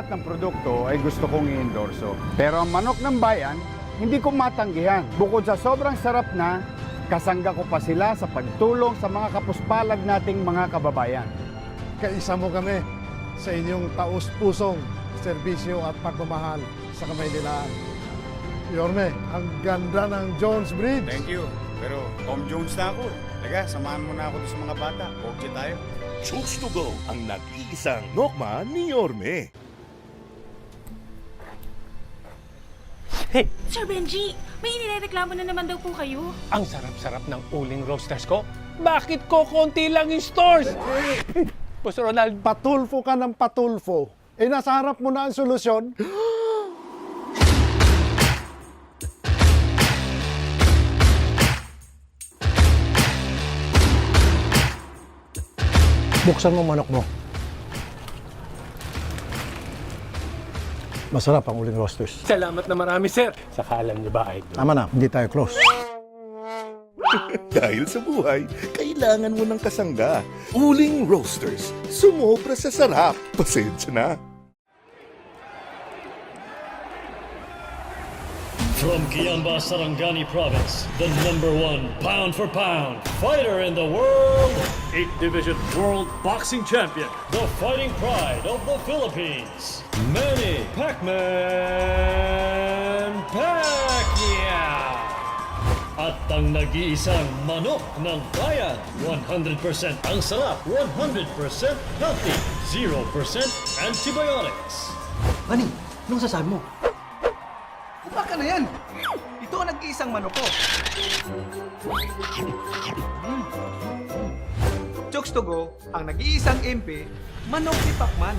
lahat ng produkto ay gusto kong i-endorso. Pero ang manok ng bayan, hindi ko matanggihan. Bukod sa sobrang sarap na, kasangga ko pa sila sa pagtulong sa mga kapuspalad nating mga kababayan. Kaisa mo kami sa inyong taus-pusong serbisyo at pagmamahal sa Kamaynilaan. Yorme, ang ganda ng Jones Bridge. Thank you. Pero Tom Jones na ako. Teka, samahan mo na ako sa mga bata. Kogye tayo. Choose to go ang nag-iisang nokma ni Yorme. Hey, Sir Benji, may inireklamo na naman daw po kayo. ang sarap-sarap ng uling roasters ko. Bakit ko konti lang yung stores? Boss Ronald, Patulfo ka ng patulfo. Eh, nasa harap mo na ang solusyon. Buksan mo manok mo. Masarap ang uling roasters. salamat na marami, sir. Sakalan niyo ba, idol? Tama na, hindi tayo close. Dahil sa buhay, kailangan mo ng kasangga. Uling Roasters, sumobra sa sarap. Pasensya na. From Kiamba, Sarangani Province, the #1 pound-for-pound fighter in the world, 8th Division World Boxing Champion, the fighting pride of the Philippines, Manny Pacman Pacquiao. At ang nag-iisang manok ng bayan, 100% ang sarap, 100% healthy, 0% antibiotics. Manny, anong sasabi mo? Baka na yan! Ito ang nag-iisang manok ko. Chokes to go, ang nag-iisang MP, manok ni Pacman.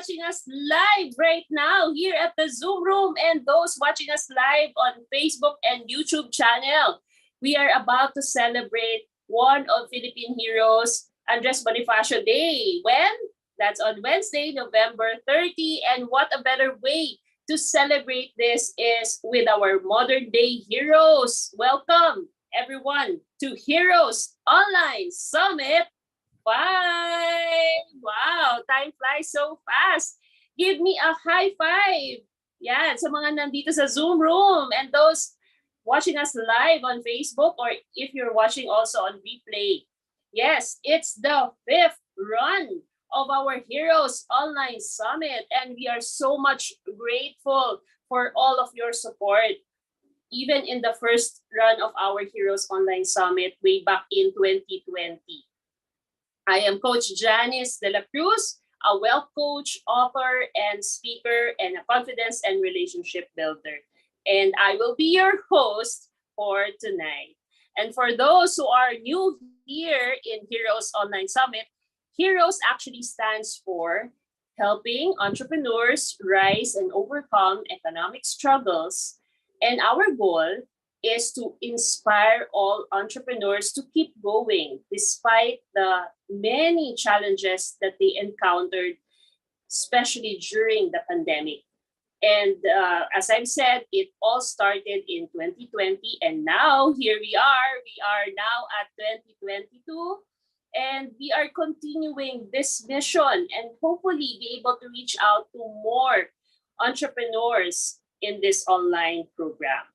watching us live right now here at the Zoom room and those watching us live on Facebook and YouTube channel. We are about to celebrate one of Philippine heroes, Andres Bonifacio Day. When? That's on Wednesday, November 30. And what a better way to celebrate this is with our modern day heroes. Welcome, everyone, to Heroes Online Summit 5. Wow, time flies so fast. Give me a high five. Yan, sa mga nandito sa Zoom room and those watching us live on Facebook or if you're watching also on replay. Yes, it's the 5th run of our Heroes Online Summit and we are so much grateful for all of your support. Even in the first run of our Heroes Online Summit way back in 2020. I am Coach Janice De La Cruz, a wealth coach, author, and speaker, and a confidence and relationship builder. And I will be your host for tonight. And for those who are new here in Heroes Online Summit, Heroes actually stands for helping entrepreneurs rise and overcome economic struggles. And our goal is to inspire all entrepreneurs to keep going despite the many challenges that they encountered, especially during the pandemic. And as I've said, it all started in 2020 and now here we are. We are now at 2022 and we are continuing this mission and hopefully be able to reach out to more entrepreneurs in this online program.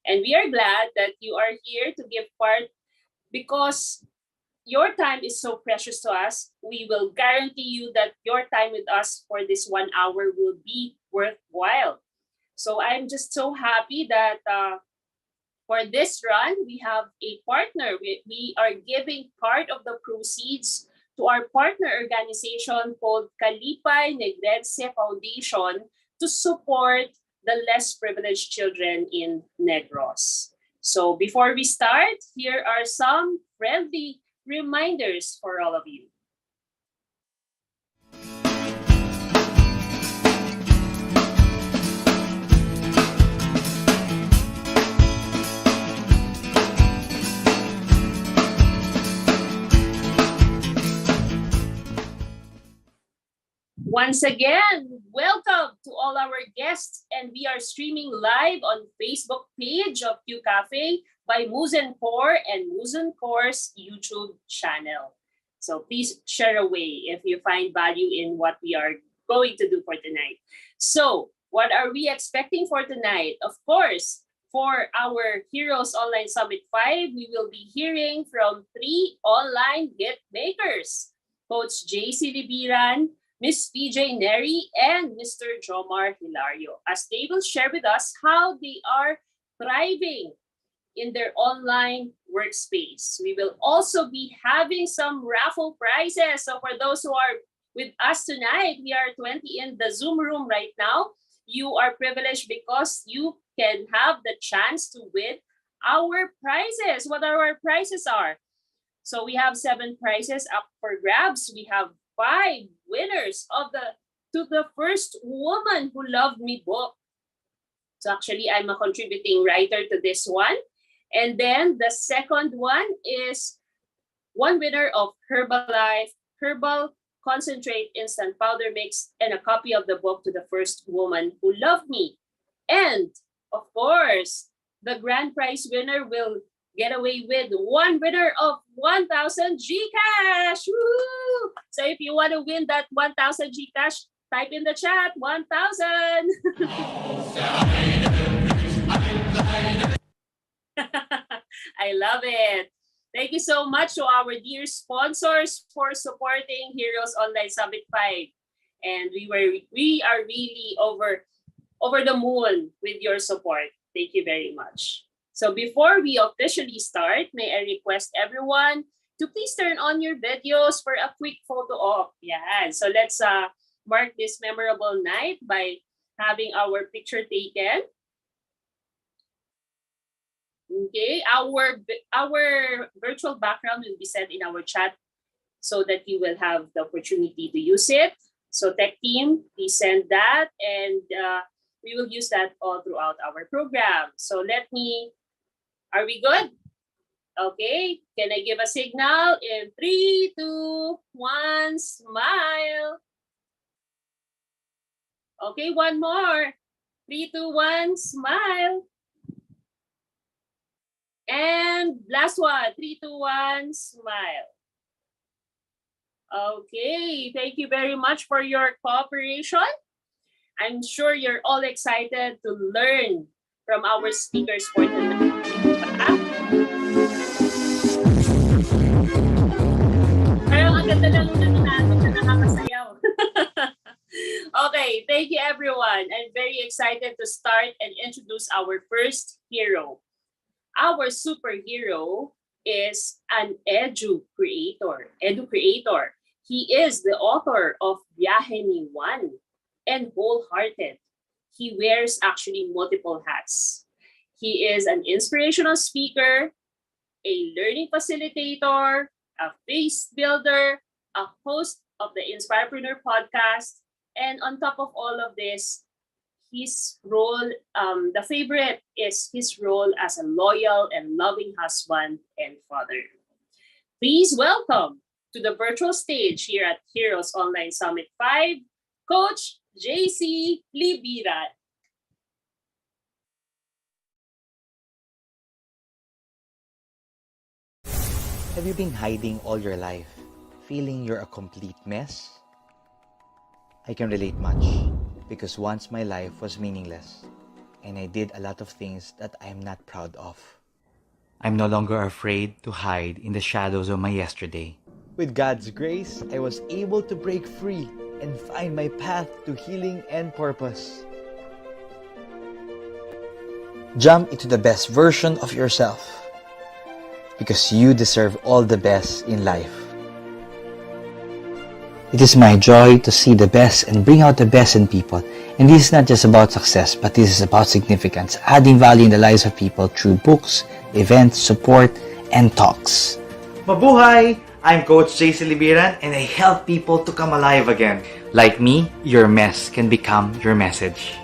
And we are glad that you are here to give part because your time is so precious to us. We will guarantee you that your time with us for this 1 hour will be worthwhile. So I'm just so happy that for this run, we have a partner. We are giving part of the proceeds to our partner organization called Kalipay Negrense Foundation to support the less privileged children in Negros. So before we start, here are some friendly reminders for all of you. Once again, welcome to all our guests and we are streaming live on Facebook page of Q Cafe by Moozen Core and Moozen Core's YouTube channel. So please share away if you find value in what we are going to do for tonight. So what are we expecting for tonight? Of course, for our Heroes Online Summit 5, we will be hearing from 3 online hit makers, Coach JC Libiran, Miss PJ Neri, and Mr. Jomar Hilario, as they will share with us how they are thriving in their online workspace. We will also be having some raffle prizes. So for those who are with us tonight, we are 20 in the Zoom room right now. You are privileged because you can have the chance to win our prizes. What our prizes are? So we have 7 prizes up for grabs. We have 5 winners of the first Woman Who Loved Me book. So actually, I'm a contributing writer to this one. And then the second one is 1 winner of Herbalife Herbal Concentrate Instant Powder Mix and a copy of the book to the first Woman Who Loved Me. And of course, the grand prize winner will get away with 1 winner of 1,000 GCash. Woo! So if you want to win that 1,000 GCash, type in the chat 1,000. I love it. Thank you so much to our dear sponsors for supporting Heroes Online Summit 5. And we are really over the moon with your support. Thank you very much. So before we officially start, may I request everyone to please turn on your videos for a quick photo op. Yeah, so let's mark this memorable night by having our picture taken. Okay, our virtual background will be set in our chat so that you will have the opportunity to use it. So tech team, please send that, and we will use that all throughout our program. So are we good? Okay, can I give a signal in 3, 2, 1, smile. Okay, one more. 3, 2, 1, smile. And last one, 3, 2, 1, smile. Okay, thank you very much for your cooperation. I'm sure you're all excited to learn from our speakers for tonight. Parang ang ganda lang ng natin na nakakasayaw. Okay, thank you everyone. I'm very excited to start and introduce our first hero. Our superhero is an edu creator. He is the author of Biyahe ni Juan and Wholehearted. He wears actually multiple hats. He is an inspirational speaker, a learning facilitator, a face builder, a host of the Inspirepreneur podcast, and on top of all of this, his role, the favorite is his role as a loyal and loving husband and father. Please welcome to the virtual stage here at Heroes Online Summit 5, Coach JC Libiran. Have you been hiding all your life, feeling you're a complete mess? I can relate much, because once my life was meaningless, and I did a lot of things that I'm not proud of. I'm no longer afraid to hide in the shadows of my yesterday. With God's grace, I was able to break free and find my path to healing and purpose. Jump into the best version of yourself, because you deserve all the best in life. It is my joy to see the best and bring out the best in people. And this is not just about success, but this is about significance, adding value in the lives of people through books, events, support, and talks. Mabuhay! I'm Coach JC Libiran, and I help people to come alive again. Like me, your mess can become your message.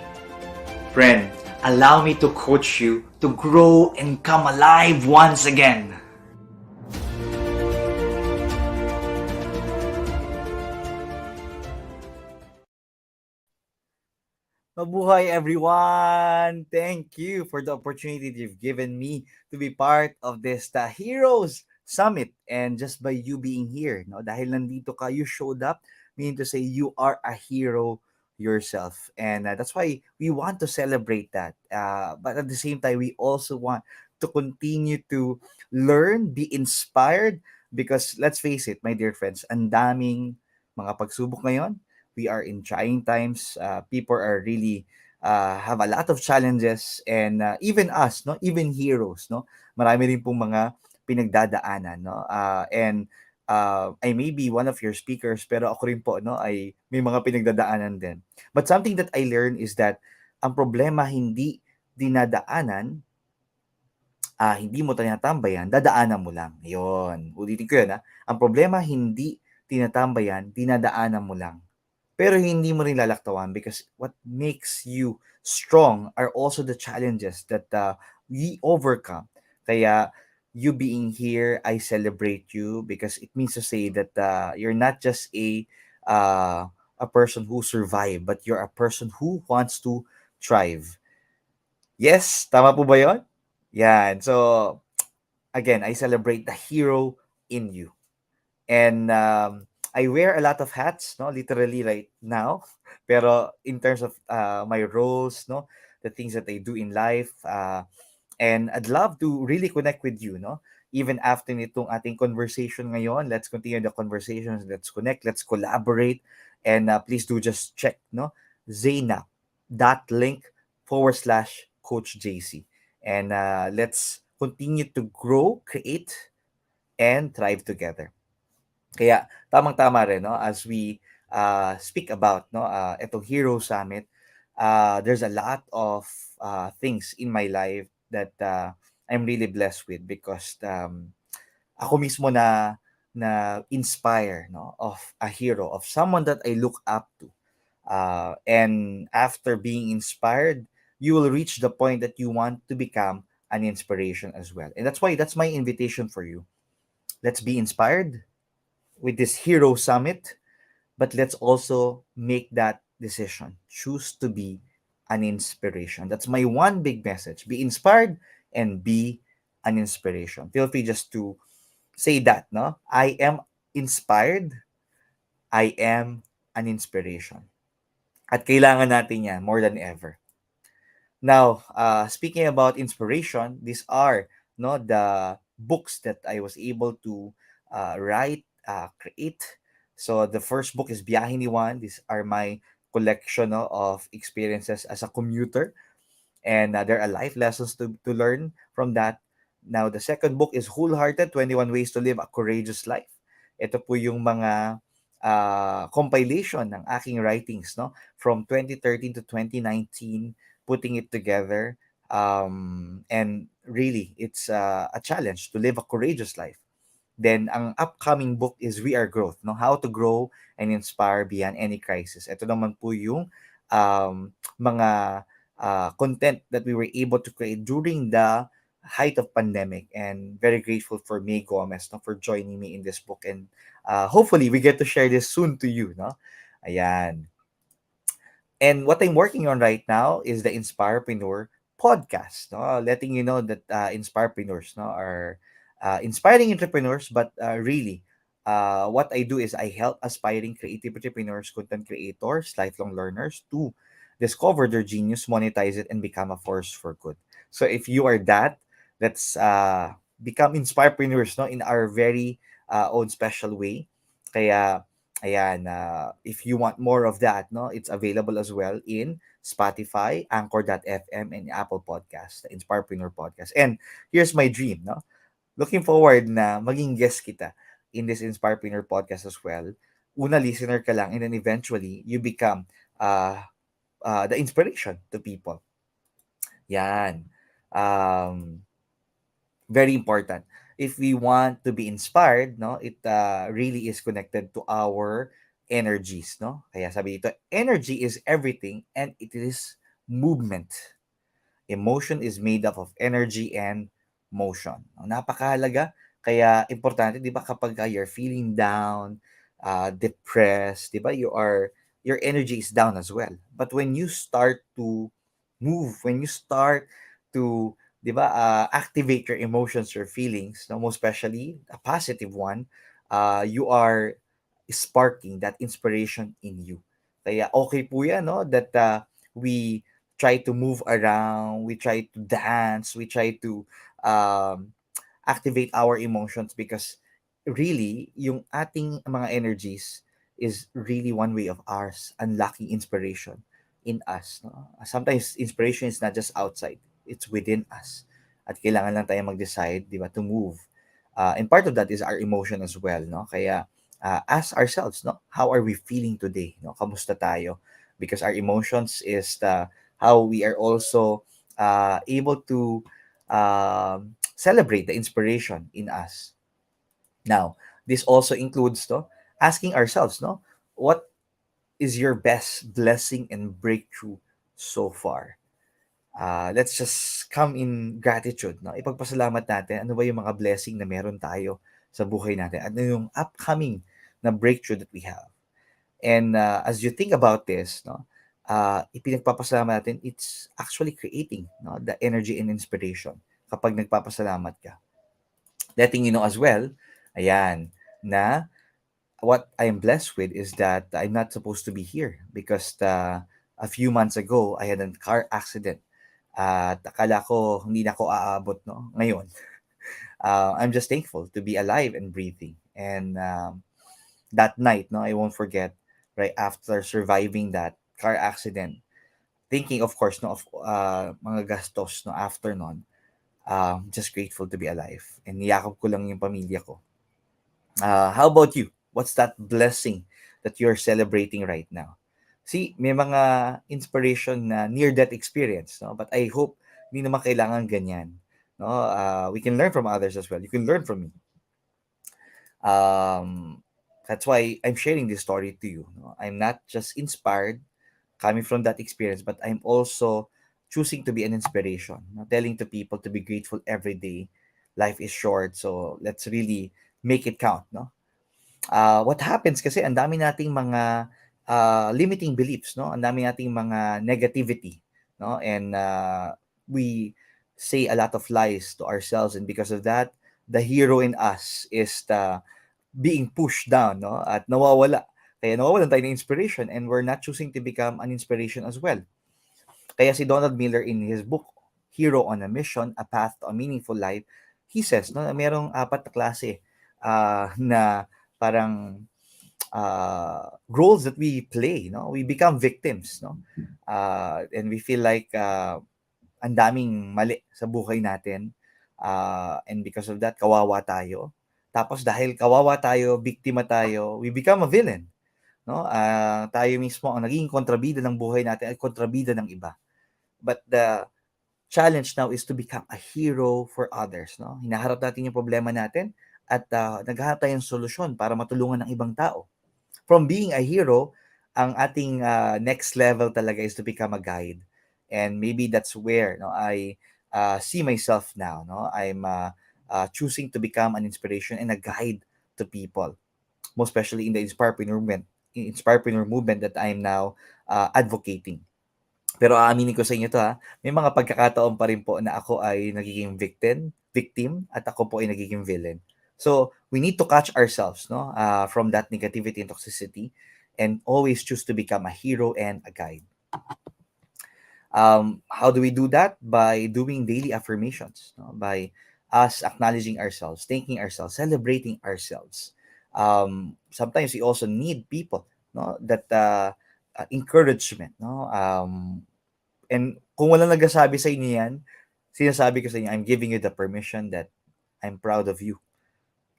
Friend, allow me to coach you to grow and come alive once again. Mabuhay everyone! Thank you for the opportunity you've given me to be part of this the Heroes Summit, and just by you being here, no, dahil nandito ka, you showed up, meaning to say you are a hero yourself, and that's why we want to celebrate that. But at the same time, we also want to continue to learn, be inspired, because let's face it, my dear friends, ang daming mga pagsubok ngayon. We are in trying times. People are really have a lot of challenges, and even us, no, even heroes, no, marami rin pong mga pinagdadaanan, no, and I may be one of your speakers, pero ako rin po, no, ay may mga pinagdadaanan din. But something that I learned is that ang problema hindi dinadaanan, hindi mo tinatambayan, dadaanan mo lang. Yun. Ulitin ko yun, ha. Ang problema hindi tinatambayan, dinadaanan mo lang. Pero hindi mo rin lalaktawan, because what makes you strong are also the challenges that we overcome. Kaya you being here, I celebrate you, because it means to say that you're not just a person who survived, but you're a person who wants to thrive. Yes, tama po ba yun? Yan. So, again, I celebrate the hero in you. And I wear a lot of hats, no, literally right now. Pero in terms of my roles, no, the things that I do in life, and I'd love to really connect with you, no. Even after nitong ating conversation ngayon, let's continue the conversations, let's connect, let's collaborate, and please do just check, no, Zaina.link/Coach JC, and let's continue to grow, create, and thrive together. Kaya tamang-tama rin, no, as we speak about, no, itong Hero Summit, there's a lot of things in my life that I'm really blessed with, because ako mismo na na inspire, no, of a hero, of someone that I look up to. And after being inspired, you will reach the point that you want to become an inspiration as well. And that's why that's my invitation for you. Let's be inspired with this hero summit, but let's also make that decision. Choose to be an inspiration. That's my one big message. Be inspired and be an inspiration. Feel free just to say that, no? I am inspired. I am an inspiration. At kailangan natin yan more than ever. Now, speaking about inspiration, these are no the books that I was able to write, create. So the first book is Biyahe ni Juan. These are my collection, no, of experiences as a commuter, and there are life lessons to learn from that. Now, the second book is Wholehearted, 21 Ways to Live a Courageous Life. Ito po yung mga compilation ng aking writings, no, from 2013 to 2019, putting it together. And really, it's a challenge to live a courageous life. Then, ang upcoming book is We Are Growth, no? How to Grow and Inspire Beyond Any Crisis. Ito naman po yung mga content that we were able to create during the height of pandemic, and very grateful for May Gomez, no, for joining me in this book, and hopefully we get to share this soon to you, no. Ayan. And what I'm working on right now is the Inspirepreneur podcast, no? Letting you know that Inspirepreneurs, no, are inspiring entrepreneurs, but really, what I do is I help aspiring creative entrepreneurs, content creators, lifelong learners to discover their genius, monetize it, and become a force for good. So if you are that, let's become Inspirepreneurs, no, in our very own special way. Kaya ayan, if you want more of that, no, it's available as well in Spotify, Anchor.fm, and Apple Podcast, the Inspirepreneur Podcast. And here's my dream, no? Looking forward na maging guest kita in this Inspirepreneur Podcast as well. Una, listener ka lang, and then eventually, you become the inspiration to people. Yan. Very important. If we want to be inspired, no, it really is connected to our energies, no? Kaya sabi dito, energy is everything and it is movement. Emotion is made up of energy and motion. Napakahalaga. Kaya importante, 'di ba, kapag you're feeling down, depressed, 'di ba? Your energy is down as well. But when you start to move, when you start to, 'di ba, activate your emotions, your feelings, no, most especially a positive one, you are sparking that inspiration in you. Kaya okay po 'yan, no, that we try to move around, we try to dance, we try to um, activate our emotions, because really, yung ating mga energies is really one way of ours unlocking inspiration in us. No? Sometimes inspiration is not just outside, it's within us. At kailangan lang tayo mag-decide, di ba, to move. And part of that is our emotion as well. No? Kaya ask ourselves, no, how are we feeling today? No? Kamusta tayo? Because our emotions is how we are also able to celebrate the inspiration in us. Now, this also includes, no, asking ourselves, no, what is your best blessing and breakthrough so far? Let's just come in gratitude, no? Ipagpasalamat natin ano ba yung mga blessing na meron tayo sa buhay natin. Ano yung upcoming na breakthrough that we have. And as you think about this, no, ipinagpapasalamat natin, it's actually creating, no, the energy and inspiration kapag nagpapasalamat ka. Letting you know as well, ayan, na what I am blessed with is that I'm not supposed to be here because a few months ago, I had a car accident. At akala ko hindi na ako aabot, no, ngayon. I'm just thankful to be alive and breathing. And that night, no, I won't forget, right after surviving that car accident, thinking, of course, no, of mga gastos, no, after nun, just grateful to be alive. And niyakap ko lang yung pamilya ko. How about you? What's that blessing that you're celebrating right now? See, may mga inspiration na near-death experience, no? But I hope hindi naman kailangan ganyan. No? We can learn from others as well. You can learn from me. Um, that's why I'm sharing this story to you. No? I'm not just inspired coming from that experience, but I'm also choosing to be an inspiration, no? Telling to people to be grateful every day. Life is short, so let's really make it count. No, what happens kasi ang dami nating mga limiting beliefs, no? Ang dami nating mga negativity, no? And we say a lot of lies to ourselves, and because of that, the hero in us is being pushed down, no? At nawawala. Kaya nawawalan tayo ng inspiration, and we're not choosing to become an inspiration as well. Kaya si Donald Miller in his book, Hero on a Mission, A Path to a Meaningful Life, he says, no, na merong apat na klase na parang roles that we play, no? We become victims, no? And we feel like ang daming mali sa buhay natin. And because of that, kawawa tayo. Tapos dahil kawawa tayo, biktima tayo, we become a villain, no? Tayo mismo ang naging kontrabida ng buhay natin at kontrabida ng iba. But the challenge now is to become a hero for others, no? Hinaharap natin yung problema natin at naghahanap tayo ng solusyon para matulungan ng ibang tao. From being a hero, ang ating next level talaga is to become a guide. And maybe that's where, no, I see myself now. No, I'm choosing to become an inspiration and a guide to people, most especially in the inspirepreneur movement that I'm now advocating. Pero aaminin ko sa inyo 'to, may mga pagkakataon pa rin po na ako ay nagiging victim at ako po ay nagiging villain. So, we need to catch ourselves, no, from that negativity and toxicity, and always choose to become a hero and a guide. How do we do that? By doing daily affirmations, no? By us acknowledging ourselves, thanking ourselves, celebrating ourselves. Sometimes we also need people, no, that encouragement, no. And kung walang nagsasabi sa inyo yan, sinasabi ko sa inyo, I'm giving you the permission that I'm proud of you.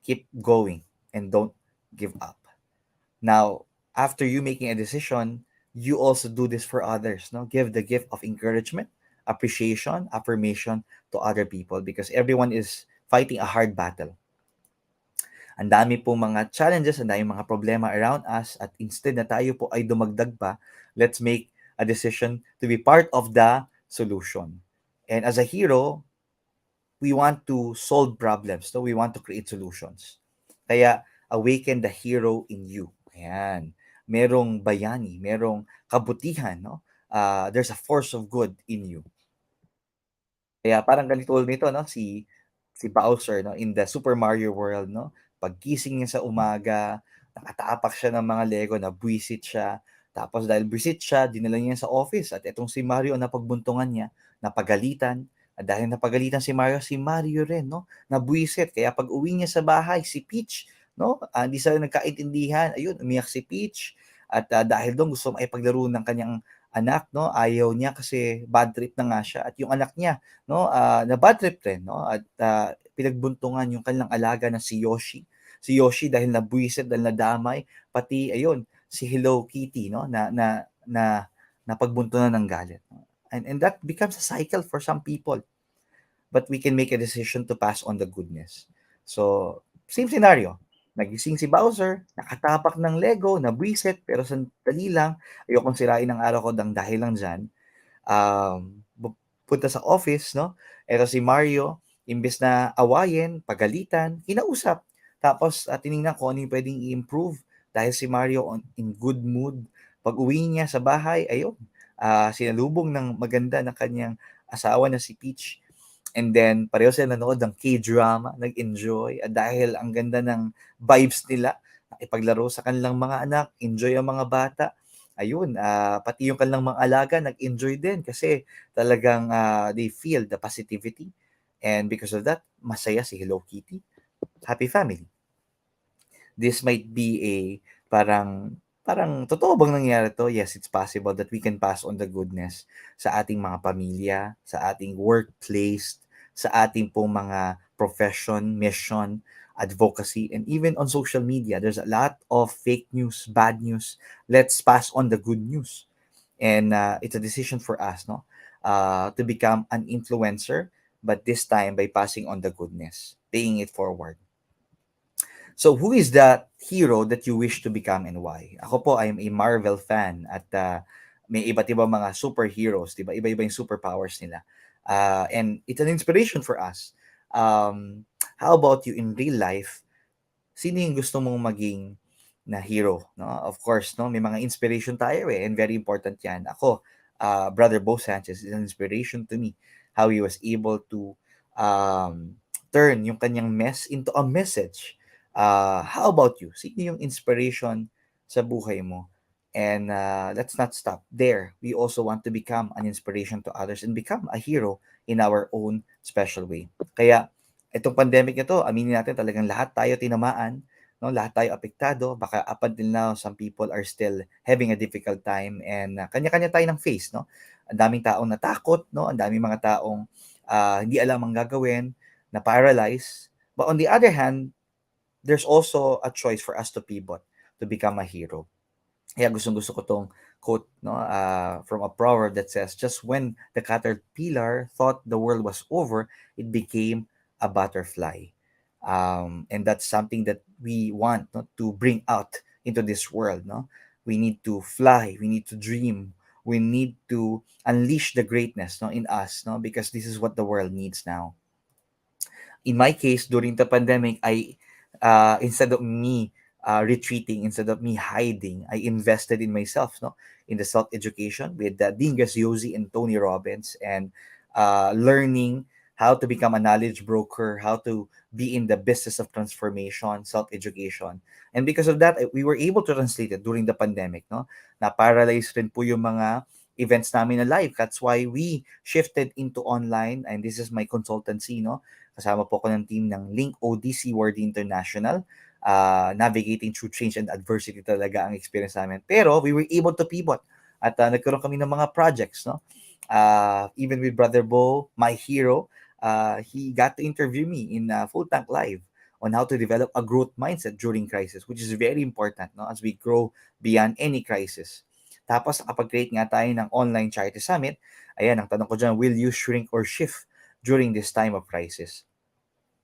Keep going and don't give up. Now, after you making a decision, you also do this for others. No, give the gift of encouragement, appreciation, affirmation to other people because everyone is fighting a hard battle. Ang dami pong mga challenges, ang dami mga problema around us at instead na tayo po ay dumagdag pa, let's make a decision to be part of the solution. And as a hero, we want to solve problems. So we want to create solutions. Kaya awaken the hero in you. Ayan. Merong bayani, merong kabutihan, no? There's a force of good in you. Kaya parang ganito nito, no? Si Bowser, no, in the Super Mario World, no? Paggising niya sa umaga, nakatapak siya ng mga Lego, nabwisit siya. Tapos dahil bwisit siya, dinala niya sa office. At itong si Mario, napagbuntungan niya, napagalitan. At dahil napagalitan si Mario rin, no? Nabwisit. Kaya pag uwi niya sa bahay, si Peach, no? Hindi sila nagkaintindihan. Ayun, umiyak si Peach. At dahil doon gusto makipaglaro ng kanyang anak, no? Ayaw niya kasi bad trip na nga siya. At yung anak niya, no, na bad trip rin, no? At pinagbuntungan yung kanilang alaga na si Yoshi. Si Yoshi dahil nabwisit, dahil nadamay, pati ayun, si Hello Kitty, no, na napagbuntunan ng galit. And that becomes a cycle for some people. But we can make a decision to pass on the goodness. So, same scenario. Nagising si Bowser, nakatapak ng Lego, nabwisit, pero sandali lang, ayokong sirain ang araw ko dahil lang dyan. Punta sa office, no? Eto si Mario, imbes na awayin, pagalitan, kinausap. Tapos tinignan ko ano yung pwedeng i-improve dahil si Mario in good mood. Pag uwi niya sa bahay, ayun, sinalubong ng maganda na kanyang asawa na si Peach. And then, pareho sila nanood ng K-drama, nag-enjoy. At dahil ang ganda ng vibes nila, ipaglaro sa kanilang mga anak, enjoy ang mga bata. Ayun, pati yung kanilang mga alaga, nag-enjoy din kasi talagang they feel the positivity. And because of that, masaya si Hello Kitty. Happy family. This might be a parang totoo bang nangyari to? Yes, it's possible that we can pass on the goodness sa ating mga pamilya, sa ating workplace, sa ating pong mga profession, mission, advocacy, and even on social media. There's a lot of fake news, bad news. Let's pass on the good news. And it's a decision for us, no? To become an influencer, but this time by passing on the goodness, paying it forward. So, who is that hero that you wish to become and why? Ako po, I am a Marvel fan at may iba't ibang mga superheroes, di ba? Iba-iba yung superpowers nila. And it's an inspiration for us. How about you in real life? Sino yung gusto mong maging na hero, no? Of course, no, may mga inspiration tayo and very important 'yan. Ako, Brother Bo Sanchez is an inspiration to me how he was able to um, turn yung kanyang mess into a message. How about you? Sino yung inspiration sa buhay mo? And let's not stop there. We also want to become an inspiration to others and become a hero in our own special way. Kaya itong pandemic na 'to, aminin natin talagang lahat tayo tinamaan, 'no? Lahat tayo apektado. Baka up until now, some people are still having a difficult time and kanya-kanya tayo ng face, 'no? Ang daming taong natakot, 'no? Ang daming mga taong hindi alam ang gagawin, na-paralyze. But on the other hand, there's also a choice for us to pivot, to become a hero. Kaya gustong-gusto ko 'tong quote 'no, from a proverb that says, "Just when the caterpillar thought the world was over, it became a butterfly." And that's something that we want, no, to bring out into this world. No, we need to fly. We need to dream. We need to unleash the greatness, no, in us. No, because this is what the world needs now. In my case, during the pandemic, instead of me retreating, instead of me hiding, I invested in myself, no, in the self education with Dingus Yosi and Tony Robbins, and learning how to become a knowledge broker, how to be in the business of transformation, self education. And because of that, we were able to translate it during the pandemic, no. Na-paralyze rin po yung mga events namin na live. That's why we shifted into online, and this is my consultancy, no. Kasama po ako ng team ng Link ODC World International. Navigating through change and adversity talaga ang experience namin. Pero we were able to pivot at nagkaroon kami ng mga projects, no? Even with Brother Bo, my hero, he got to interview me in Full Tank Live on how to develop a growth mindset during crisis, which is very important, no, as we grow beyond any crisis. Tapos nakapag-create nga tayo ng online charity summit. Ayan, ang tanong ko dyan, will you shrink or shift during this time of crisis?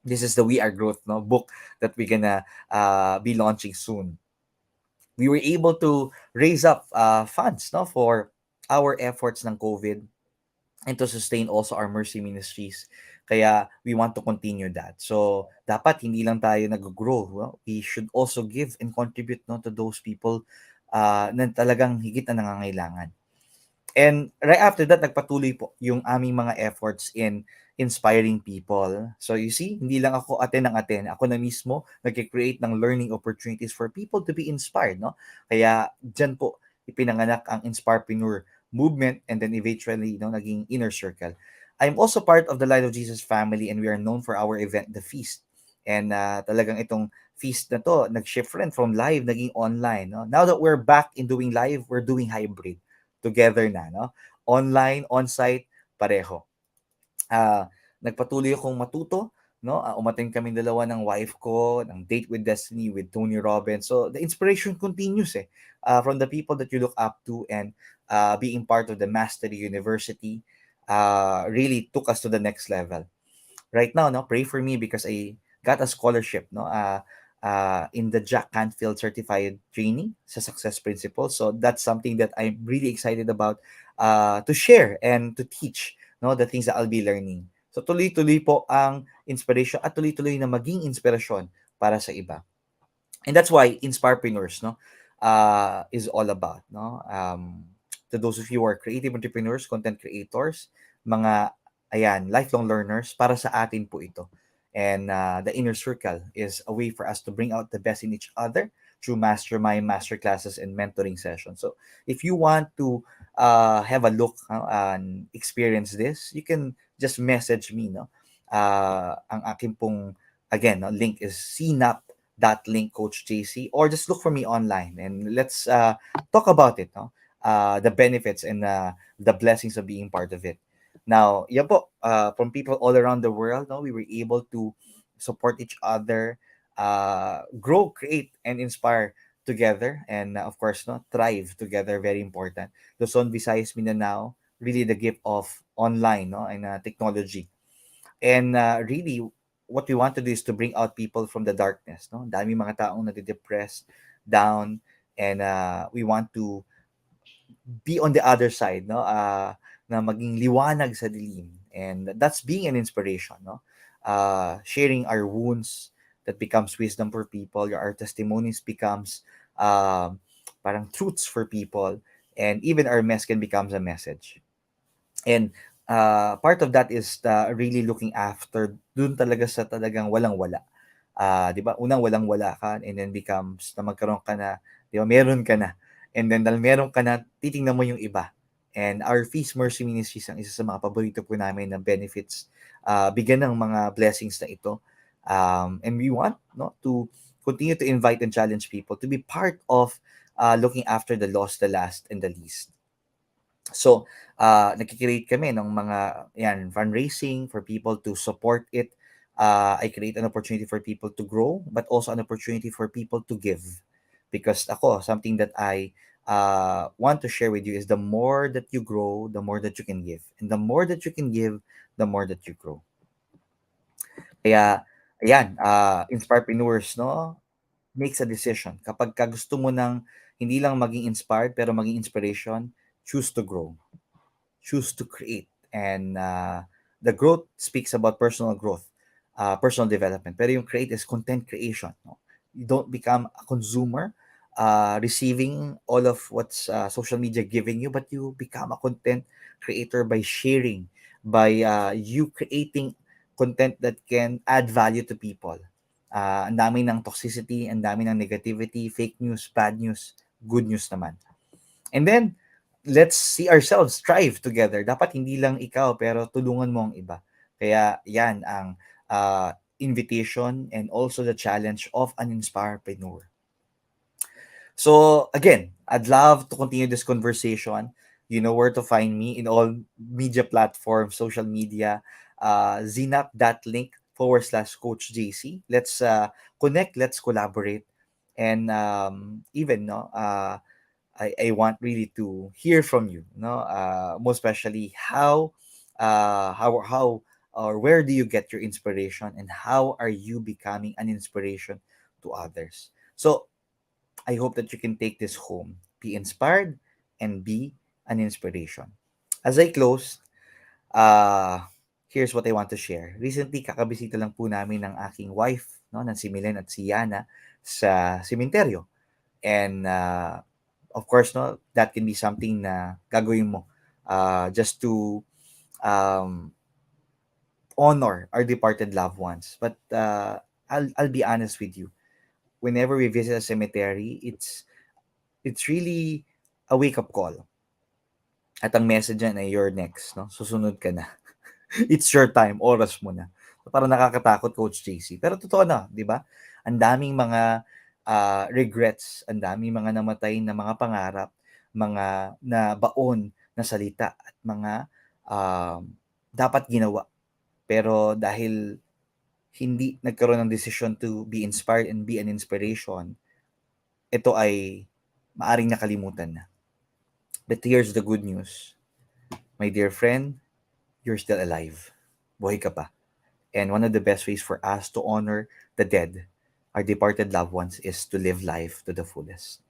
This is the We Are Growth, no, book that we're gonna be launching soon. We were able to raise up funds, no, for our efforts ng COVID and to sustain also our mercy ministries. Kaya we want to continue that. So dapat hindi lang tayo nag-grow, no? We should also give and contribute, no, to those people na talagang higit na nangangailangan. And right after that, nagpatuloy po yung aming mga efforts in inspiring people. So you see, hindi lang ako attend ng attend. Ako na mismo nag-create ng learning opportunities for people to be inspired, no? Kaya dyan po ipinanganak ang Inspirepreneur movement, and then eventually, no, naging Inner Circle. I'm also part of the Light of Jesus family, and we are known for our event, The Feast. And talagang itong feast na to, nag-shift rin from live, naging online. No? Now that we're back in doing live, we're doing hybrid together na, no? Online, on-site, pareho. Nagpatuloy akong matuto, no? Umattend kami dalawa ng wife ko, ng Date with Destiny with Tony Robbins. So the inspiration continues from the people that you look up to, and being part of the Mastery University really took us to the next level. Right now, no, pray for me because I got a scholarship, no, in the Jack Canfield certified training sa Success Principles. So that's something that I'm really excited about to share and to teach, no, the things that I'll be learning. So tuloy-tuloy po ang inspiration at tuloy-tuloy na maging inspirasyon para sa iba. And that's why Inspirepreneurs, no, is all about, no. To those of you who are creative entrepreneurs, content creators, mga lifelong learners, para sa atin po ito. And the Inner Circle is a way for us to bring out the best in each other through mastermind, masterclasses, and mentoring sessions. So if you want to have a look and experience this, you can just message me, no? Ang aking pong, again, no, link is cnap.link Coach JC, or just look for me online and let's talk about it, no? The benefits and the blessings of being part of it. Now, yan po, from people all around the world, no, we were able to support each other, grow, create, and inspire together, and of course, no, thrive together. Very important. Luzon, Visayas, Mindanao, really the gift of online, no, and technology. And really, what we want to do is to bring out people from the darkness, no? Dami mga taong nade-depressed, down, and we want to be on the other side, no? Na maging liwanag sa dilim. And that's being an inspiration, no? Sharing our wounds that becomes wisdom for people. Our testimonies becomes parang truths for people. And even our mess can becomes a message. And part of that is really looking after dun talaga sa talagang walang-wala. 'Di ba? Unang walang-wala ka and then becomes na magkaroon ka na, 'di ba? Meron ka na. And then dahil meron ka na, titingnan mo yung iba. And our Feast Mercy Ministries ang isa sa mga paborito po namin na benefits. Bigyan ng mga blessings na ito. And we want, no, to continue to invite and challenge people to be part of looking after the lost, the last, and the least. So, nagki-create kami ng mga fundraising for people to support it. I create an opportunity for people to grow, but also an opportunity for people to give. Because ako, something that I want to share with you is the more that you grow, the more that you can give. And the more that you can give, the more that you grow. Kaya, ayan, Inspirepreneurs, no, makes a decision. Kapag ka gusto mo ng hindi lang maging inspired, pero maging inspiration, choose to grow. Choose to create. And the growth speaks about personal growth, personal development. Pero yung create is content creation. No? You don't become a consumer, receiving all of what's social media giving you, but you become a content creator by sharing, by you creating content that can add value to people. Ang dami ng toxicity, ang dami ng negativity, fake news, bad news, good news naman. And then, let's see ourselves strive together. Dapat hindi lang ikaw, pero tulungan mo ang iba. Kaya yan ang invitation and also the challenge of an inspirepreneur. So again, I'd love to continue this conversation. You know where to find me in all media platforms, social media, zinap.link/Coach JC. Let's connect, let's collaborate. And even, no, I want really to hear from you, no, most especially how or where do you get your inspiration and how are you becoming an inspiration to others? So I hope that you can take this home, be inspired and be an inspiration. As I close, here's what I want to share. Recently, kakabisita lang po namin ng aking wife, no, ng si Milen at si Yana sa sementeryo. And of course, no, that can be something na gagawin mo just to honor our departed loved ones. But I'll be honest with you. Whenever we visit a cemetery, it's really a wake-up call. At ang message niyan ay you're next, no? Susunod ka na. It's your time, oras mo na. So, parang nakakatakot, Coach JC. Pero totoo na, di ba? Ang daming mga regrets, ang daming mga namatay na mga pangarap, mga nabaon na salita, at mga dapat ginawa. Pero dahil hindi nagkaroon ng decision to be inspired and be an inspiration, ito ay maaring nakalimutan na. But here's the good news. My dear friend, you're still alive. Buhay ka pa. And one of the best ways for us to honor the dead, our departed loved ones, is to live life to the fullest.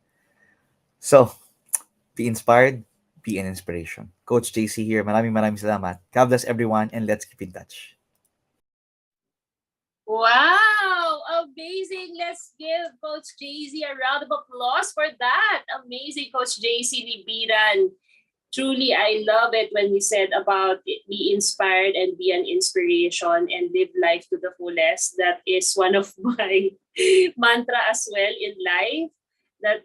So, be inspired, be an inspiration. Coach JC here. Maraming salamat. God bless everyone and let's keep in touch. Wow! Amazing! Let's give Coach JC a round of applause for that. Amazing, Coach JC Libiran. Truly, I love it when you said about be inspired and be an inspiration and live life to the fullest. That is one of my mantra as well in life. That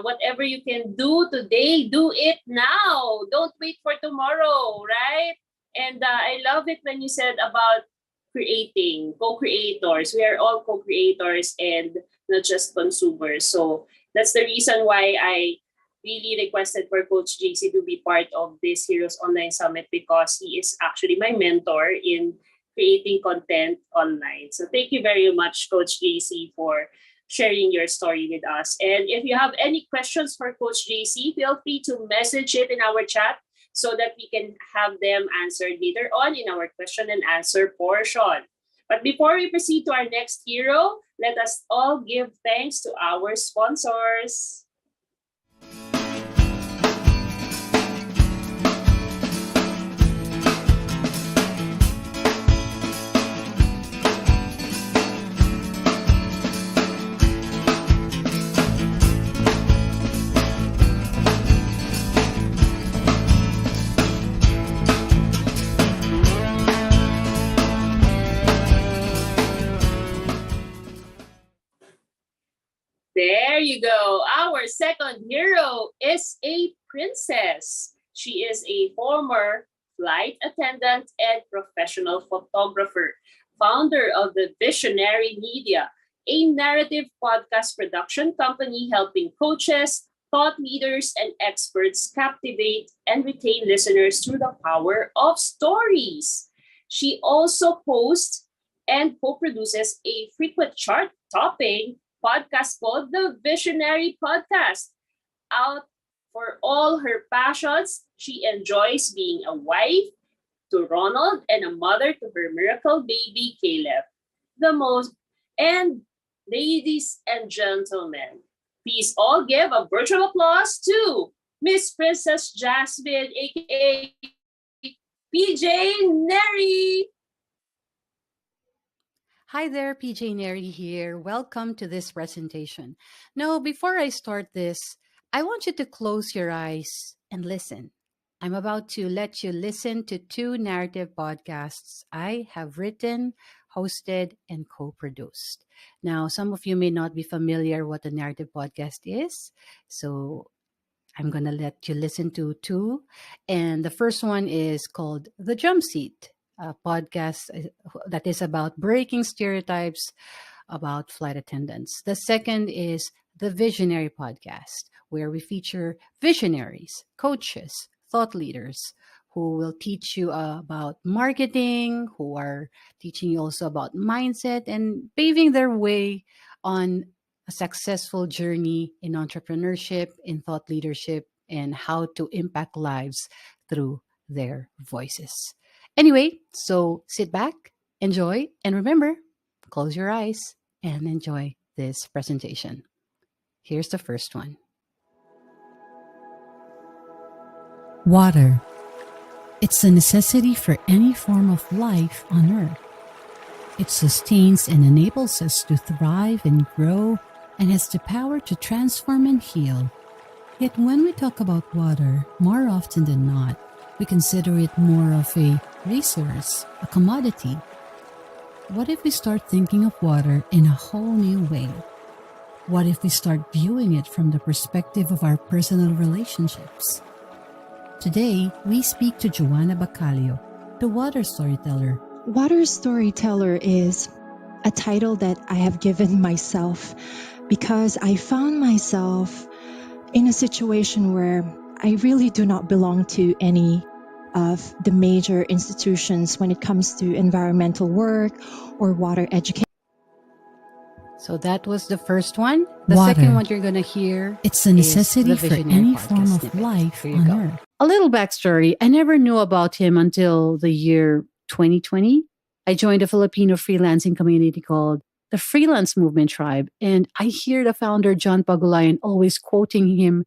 whatever you can do today, do it now. Don't wait for tomorrow, right? And I love it when you said about creating, co-creators. We are all co-creators and not just consumers. So that's the reason why I really requested for Coach JC to be part of this Heroes Online Summit, because he is actually my mentor in creating content online. So thank you very much, Coach JC, for sharing your story with us. And if you have any questions for Coach JC, feel free to message it in our chat so that we can have them answered later on in our question and answer portion. But before we proceed to our next hero, let us all give thanks to our sponsors. There you go. Our second hero is a princess. She is a former flight attendant and professional photographer, founder of the Visionary Media, a narrative podcast production company helping coaches, thought leaders, and experts captivate and retain listeners through the power of stories. She also hosts and co-produces a frequent chart-topping podcast called the Visionary Podcast. Out for all her passions, she enjoys being a wife to Ronald and a mother to her miracle baby Caleb. The most and ladies and gentlemen, please all give a virtual applause to Miss Princess Jasmine, aka PJ Neri. Hi there, PJ Neri here. Welcome to this presentation. Now, before I start this, I want you to close your eyes and listen. I'm about to let you listen to two narrative podcasts I have written, hosted, and co-produced. Now, some of you may not be familiar what a narrative podcast is, so I'm going to let you listen to two. And the first one is called The Jump Seat, a podcast that is about breaking stereotypes about flight attendants. The second is the Visionary Podcast, where we feature visionaries, coaches, thought leaders who will teach you about marketing, who are teaching you also about mindset and paving their way on a successful journey in entrepreneurship, in thought leadership, and how to impact lives through their voices. Anyway, so sit back, enjoy, and remember, close your eyes and enjoy this presentation. Here's the first one. Water. It's a necessity for any form of life on Earth. It sustains and enables us to thrive and grow and has the power to transform and heal. Yet when we talk about water, more often than not, we consider it more of a resource, a commodity. What if we start thinking of water in a whole new way? What if we start viewing it from the perspective of our personal relationships? Today, we speak to Joanna Bacalio, the water storyteller. Water storyteller is a title that I have given myself because I found myself in a situation where I really do not belong to any of the major institutions when it comes to environmental work or water education. So that was the first one. The Water. second one you're going to hear It's a necessity is the for Visionary any Podcast form of snippet. life Here you on go. Earth. A little backstory. I never knew about him until the year 2020. I joined a Filipino freelancing community called the Freelance Movement Tribe. And I hear the founder, John Pagulayan, always quoting him,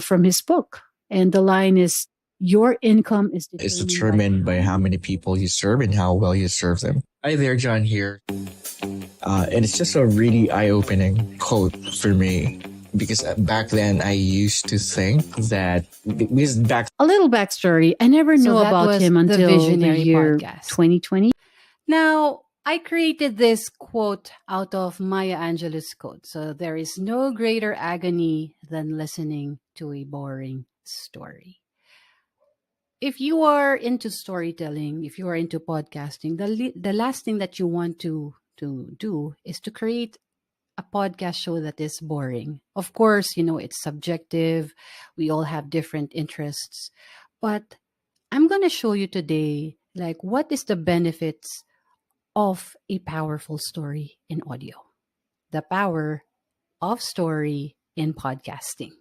from his book. And the line is, your income is determined by how many people you serve and how well you serve them. Hi there, John here. And it's just a really eye-opening quote for me because back then I used to think that A little backstory. I never So knew that about was him the until the Visionary year Podcast. 2020. Now, I created this quote out of Maya Angelou's quote. So there is no greater agony than listening to a boring story. If you are into storytelling, if you are into podcasting, the last thing that you want to do is to create a podcast show that is boring. Of course, it's subjective. We all have different interests. But I'm going to show you today, what is the benefits of a powerful story in audio. The power of story in podcasting.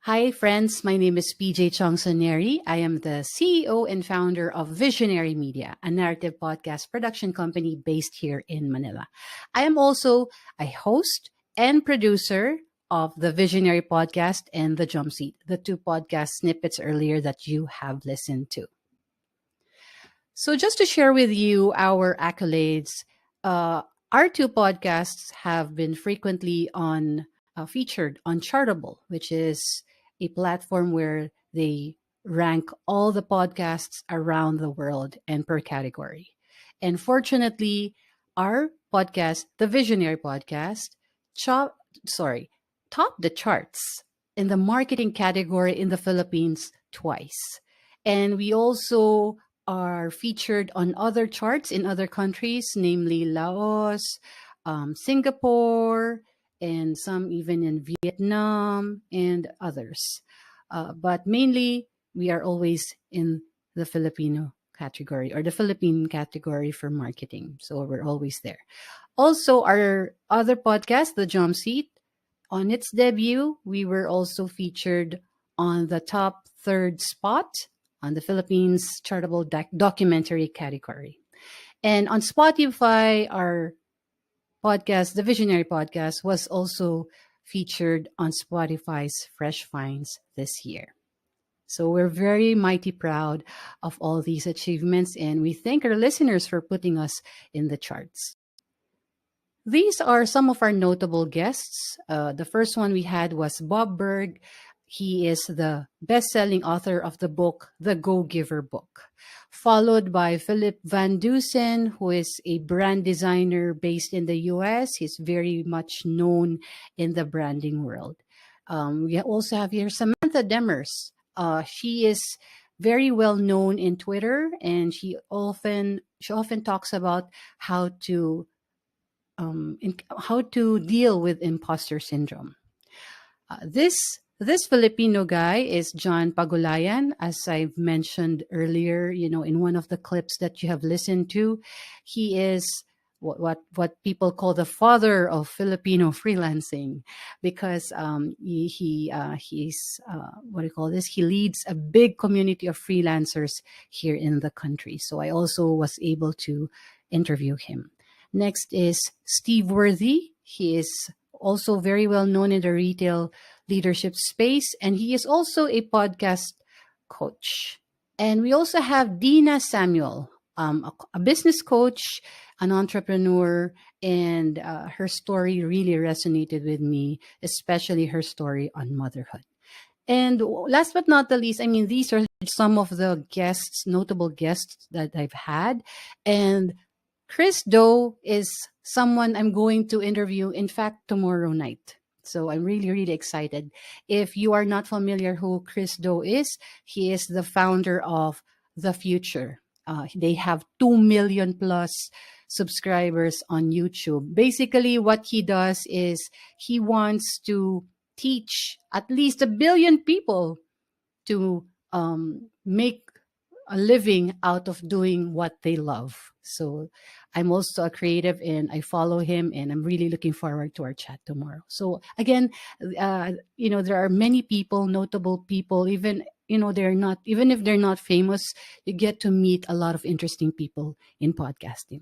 Hi, friends. My name is PJ Chongsoneri. I am the CEO and founder of Visionary Media, a narrative podcast production company based here in Manila. I am also a host and producer of the Visionary podcast and The Jump Seat, the two podcast snippets earlier that you have listened to. So, just to share with you our accolades, uh, our two podcasts have been frequently on featured on Chartable, which is a platform where they rank all the podcasts around the world and per category. And fortunately, our podcast, the Visionary Podcast, chop, sorry, topped the charts in the marketing category in the Philippines twice. And we also are featured on other charts in other countries, namely Laos, Singapore, and some even in Vietnam and others. But mainly, we are always in the Filipino category or the Philippine category for marketing. So we're always there. Also, our other podcast, The Jump Seat, on its debut, we were also featured on the top third spot on the Philippines Chartable Documentary category. And on Spotify, our podcast, the Visionary Podcast, was also featured on Spotify's Fresh Finds this year. So we're very mighty proud of all these achievements, and we thank our listeners for putting us in the charts. These are some of our notable guests. The first one we had was Bob Berg. He is the best-selling author of the book, The Go-Giver Book, followed by Philip Van Dusen, who is a brand designer based in the US. He's very much known in the branding world. We also have here Samantha Demers. She is very well known in Twitter, and she often talks about how to deal with imposter syndrome. This Filipino guy is John Pagulayan, as I've mentioned earlier. In one of the clips that you have listened to, he is what people call the father of Filipino freelancing, because he's what do you call this? He leads a big community of freelancers here in the country. So I also was able to interview him. Next is Steve Worthy. He is also very well known in the retail leadership space, and he is also a podcast coach. And we also have Dina Samuel, a business coach, an entrepreneur, and her story really resonated with me, especially her story on motherhood. And last but not the least, I mean, these are some of the notable guests that I've had. And Chris Doe is someone I'm going to interview, in fact, tomorrow night. So I'm really, really excited. If you are not familiar who Chris Doe is, he is the founder of The Future. They have 2 million plus subscribers on YouTube. Basically, what he does is he wants to teach at least 1 billion people to make a living out of doing what they love. So I'm also a creative and I follow him, and I'm really looking forward to our chat tomorrow. So again, there are many people, notable people, even even if they're not famous, you get to meet a lot of interesting people in podcasting.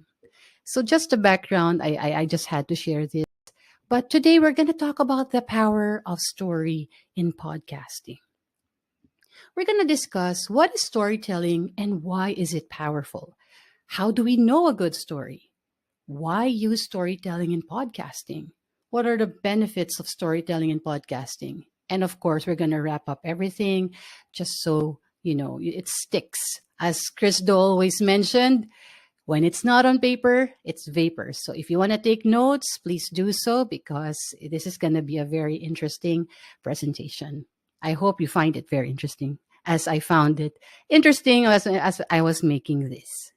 So just a background, I just had to share this. But today we're going to talk about the power of story in podcasting. We're going to discuss what is storytelling and why is it powerful? How do we know a good story? Why use storytelling in podcasting? What are the benefits of storytelling in podcasting? And of course, we're going to wrap up everything just so, it sticks. As Chris Doe always mentioned, when it's not on paper, it's vapor. So if you want to take notes, please do so, because this is going to be a very interesting presentation. I hope you find it very interesting, as I found it interesting as I was making this.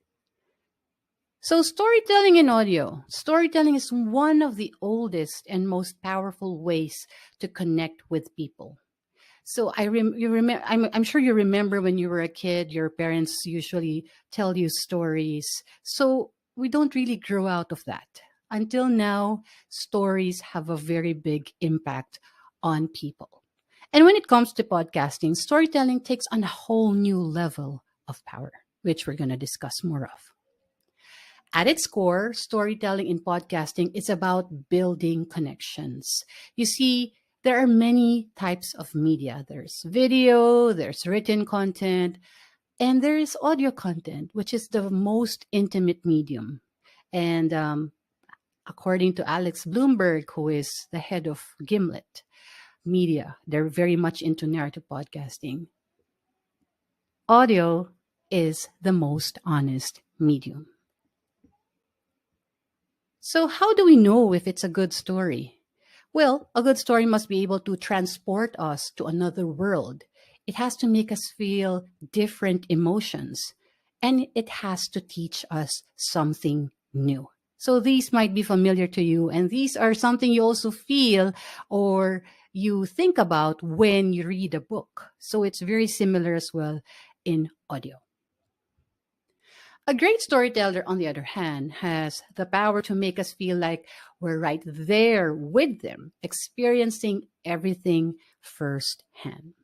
So storytelling in audio. Storytelling is one of the oldest and most powerful ways to connect with people. So I'm sure you remember when you were a kid, your parents usually tell you stories. So we don't really grow out of that. Until now, stories have a very big impact on people. And when it comes to podcasting, storytelling takes on a whole new level of power, which we're going to discuss more of. At its core, storytelling in podcasting is about building connections. You see, there are many types of media. There's video, there's written content, and there is audio content, which is the most intimate medium. And according to Alex Bloomberg, who is the head of Gimlet Media, they're very much into narrative podcasting. Audio is the most honest medium. So, how do we know if it's a good story? Well, a good story must be able to transport us to another world. It has to make us feel different emotions, and it has to teach us something new. So, these might be familiar to you, and these are something you also feel or you think about when you read a book. So, it's very similar as well in audio. A great storyteller, on the other hand, has the power to make us feel like we're right there with them, experiencing everything firsthand.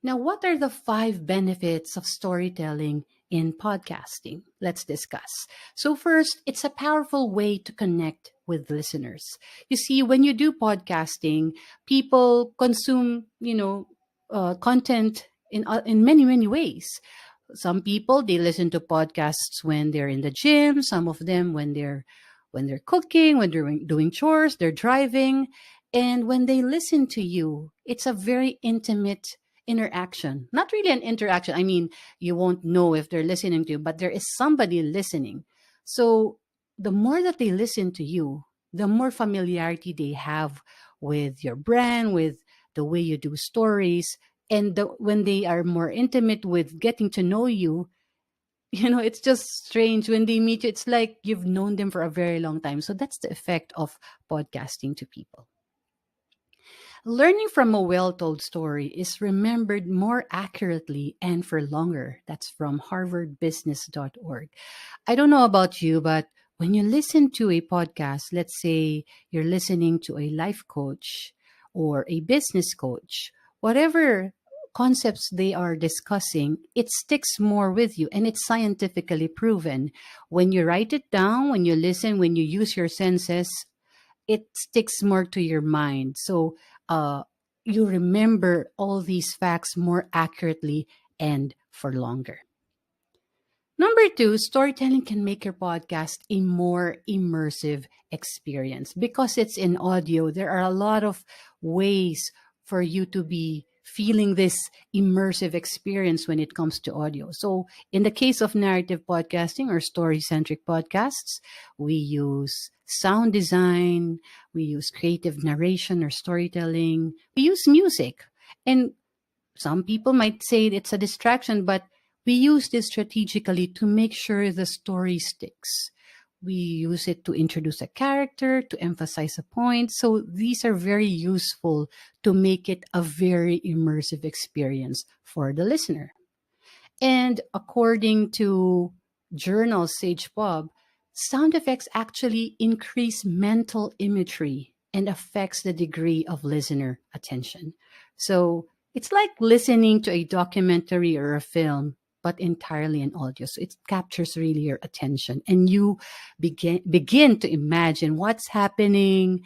Now, what are the 5 benefits of storytelling in podcasting? Let's discuss. So, first, it's a powerful way to connect with listeners. You see, when you do podcasting, people consume, content in many ways. Some people, they listen to podcasts when they're in the gym. Some of them when they're cooking, when they're doing chores, they're driving, and when they listen to you, it's a very intimate interaction. Not really an interaction. I mean, you won't know if they're listening to you, but there is somebody listening. So the more that they listen to you, the more familiarity they have with your brand, with the way you do stories. And when they are more intimate with getting to know you, it's just strange when they meet you. It's like you've known them for a very long time. So that's the effect of podcasting to people. Learning from a well told story is remembered more accurately and for longer. That's from harvardbusiness.org. I don't know about you, but when you listen to a podcast, let's say you're listening to a life coach or a business coach, whatever concepts they are discussing, it sticks more with you and it's scientifically proven. When you write it down, when you listen, when you use your senses, it sticks more to your mind. So uh, you remember all these facts more accurately and for longer. Number 2, storytelling can make your podcast a more immersive experience. Because it's in audio, there are a lot of ways for you to be feeling this immersive experience when it comes to audio. So, in the case of narrative podcasting or story centric podcasts, we use sound design, we use creative narration or storytelling, we use music. And some people might say it's a distraction, but we use this strategically to make sure the story sticks. We use it to introduce a character, to emphasize a point. So these are very useful to make it a very immersive experience for the listener. And according to journal Sage Pub, sound effects actually increase mental imagery and affects the degree of listener attention. So it's like listening to a documentary or a film, but entirely in audio. So it captures really your attention, and you begin to imagine what's happening,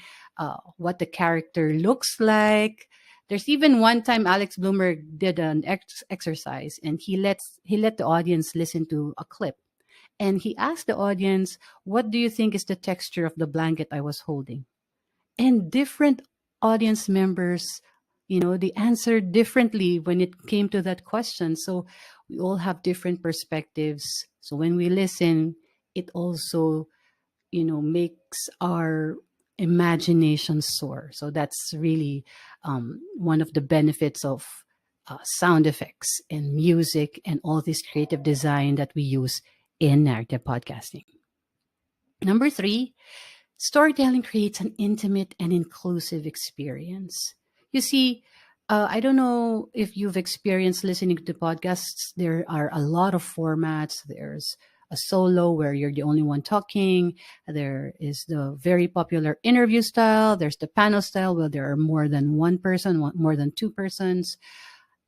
what the character looks like. There's even one time Alex Bloomer did an exercise, and he let the audience listen to a clip, and he asked the audience, "What do you think is the texture of the blanket I was holding?" And different audience members, they answered differently when it came to that question. So we all have different perspectives. So when we listen, it also makes our imagination soar. So that's really one of the benefits of sound effects and music and all this creative design that we use in narrative podcasting. Number 3, storytelling creates an intimate and inclusive experience. You see, I don't know if you've experienced listening to podcasts. There are a lot of formats. There's a solo where you're the only one talking. There is the very popular interview style. There's the panel style where there are more than one person, more than two persons.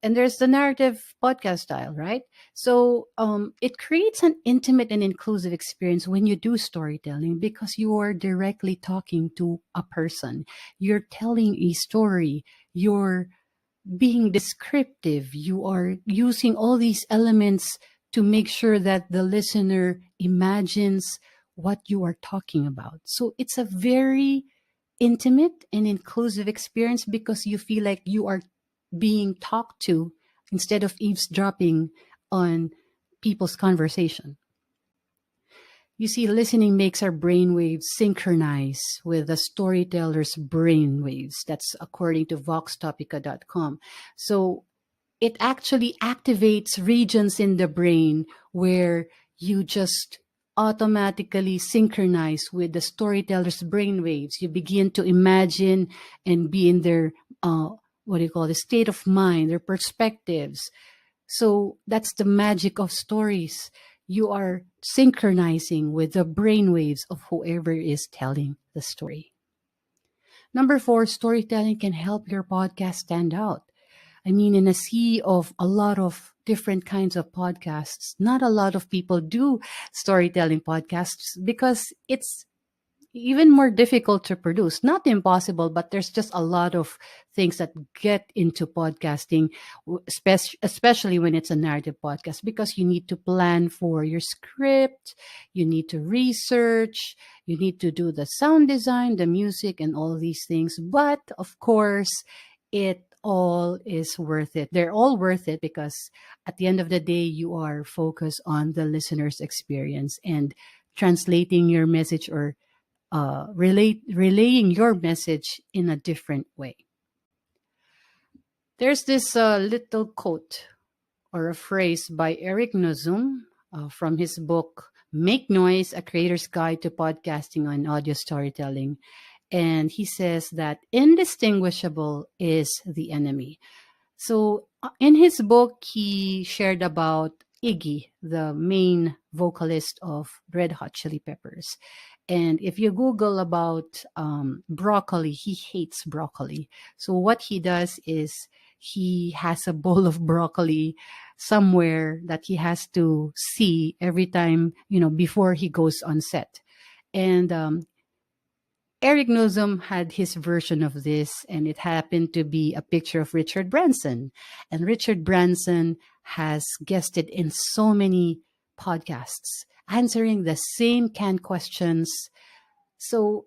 And there's the narrative podcast style, right? So it creates an intimate and inclusive experience when you do storytelling because you are directly talking to a person. You're telling a story. You're being descriptive. You are using all these elements to make sure that the listener imagines what you are talking about. So it's a very intimate and inclusive experience because you feel like you are being talked to instead of eavesdropping on people's conversation. You see, listening makes our brainwaves synchronize with the storyteller's brainwaves. That's according to voxtopica.com. So it actually activates regions in the brain where you just automatically synchronize with the storyteller's brainwaves. You begin to imagine and be in their what do you call the state of mind, their perspectives. So that's the magic of stories. You are synchronizing with the brainwaves of whoever is telling the story. Number 4, storytelling can help your podcast stand out. I mean, in a sea of a lot of different kinds of podcasts, not a lot of people do storytelling podcasts because it's even more difficult to produce. Not impossible, but there's just a lot of things that get into podcasting, especially when it's a narrative podcast, because you need to plan for your script, you need to research, you need to do the sound design, the music, and all these things. But of course, it all is worth it. They're all worth it because at the end of the day, you are focused on the listener's experience and translating your message or relaying your message in a different way. There's this little quote or a phrase by Eric Nozum from his book, Make Noise, A Creator's Guide to Podcasting and Audio Storytelling. And he says that indistinguishable is the enemy. So in his book, he shared about Iggy, the main vocalist of Red Hot Chili Peppers. And if you Google about broccoli, he hates broccoli. So what he does is he has a bowl of broccoli somewhere that he has to see every time, before he goes on set. And Eric Nuzum had his version of this, and it happened to be a picture of Richard Branson. And Richard Branson has guested in so many podcasts, answering the same canned questions. So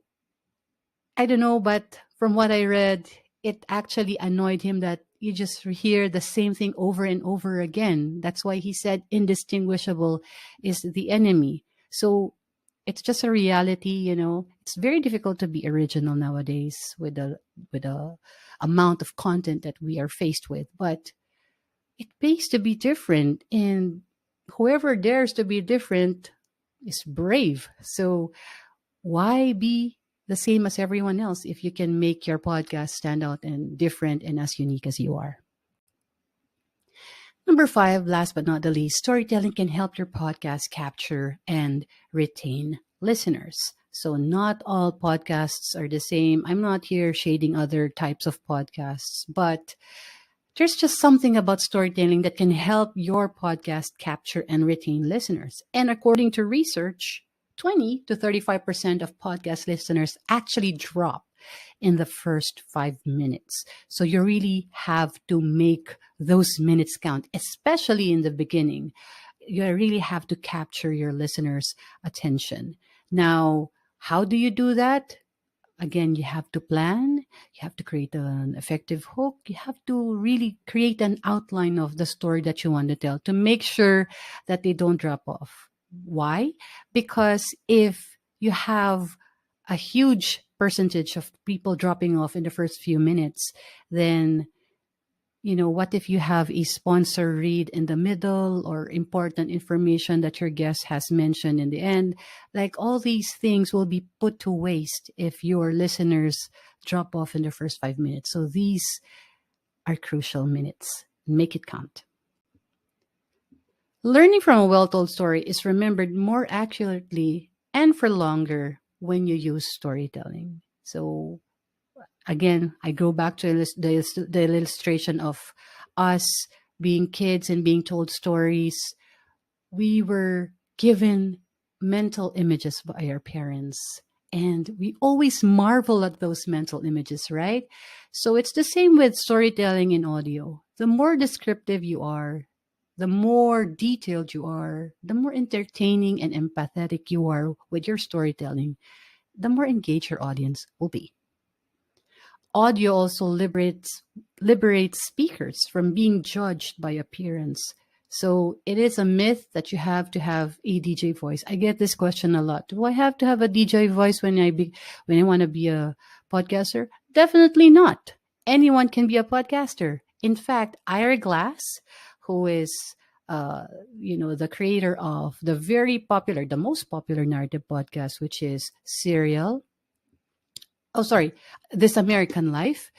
I don't know, but from what I read, it actually annoyed him that you just hear the same thing over and over again. That's why he said indistinguishable is the enemy. So it's just a reality, It's very difficult to be original nowadays with the amount of content that we are faced with. But it pays to be different, and whoever dares to be different is brave. So why be the same as everyone else if you can make your podcast stand out and different and as unique as you are? Number 5, last but not the least, storytelling can help your podcast capture and retain listeners. So not all podcasts are the same. I'm not here shading other types of podcasts, but there's just something about storytelling that can help your podcast capture and retain listeners. And according to research, 20 to 35% of podcast listeners actually drop in the first 5 minutes. So you really have to make those minutes count, especially in the beginning. You really have to capture your listeners' attention. Now, how do you do that? Again, you have to plan, you have to create an effective hook, you have to really create an outline of the story that you want to tell to make sure that they don't drop off. Why? Because if you have a huge percentage of people dropping off in the first few minutes, then what if you have a sponsor read in the middle or important information that your guest has mentioned in the end? Like all these things will be put to waste if your listeners drop off in the first 5 minutes. So these are crucial minutes. Make it count. Learning from a well told story is remembered more accurately and for longer when you use storytelling. So, again, I go back to the illustration of us being kids and being told stories. We were given mental images by our parents, and we always marvel at those mental images, right? So it's the same with storytelling in audio. The more descriptive you are, the more detailed you are, the more entertaining and empathetic you are with your storytelling, the more engaged your audience will be. Audio also liberates speakers from being judged by appearance. So it is a myth that you have to have a DJ voice. I get this question a lot. Do I have to have a DJ voice when I want to be a podcaster? Definitely not. Anyone can be a podcaster. In fact, Ira Glass, who is the creator of the most popular narrative podcast, which is Serial. Oh, sorry, This American Life.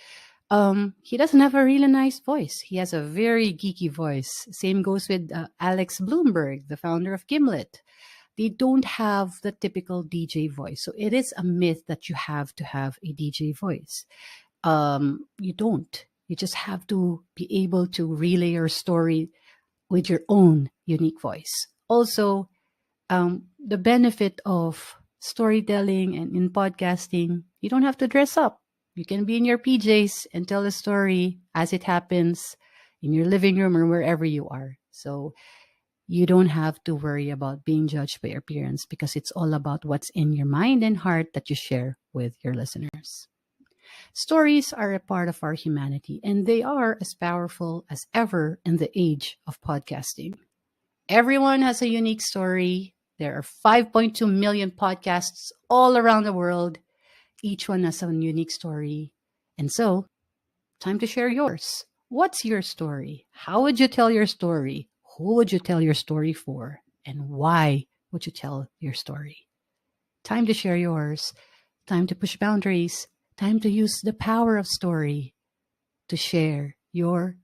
He doesn't have a really nice voice. He has a very geeky voice. Same goes with Alex Bloomberg, the founder of Gimlet. They don't have the typical DJ voice. So it is a myth that you have to have a DJ voice. You don't. You just have to be able to relay your story with your own unique voice. Also, the benefit of storytelling and in podcasting, you don't have to dress up. You can be in your PJs and tell a story as it happens in your living room or wherever you are. So you don't have to worry about being judged by appearance because it's all about what's in your mind and heart that you share with your listeners. Stories are a part of our humanity, and they are as powerful as ever in the age of podcasting. Everyone has a unique story. There are 5.2 million podcasts all around the world. Each one has a unique story. And so, time to share yours. What's your story? How would you tell your story? Who would you tell your story for? And why would you tell your story? Time to share yours. Time to push boundaries. Time to use the power of story to share your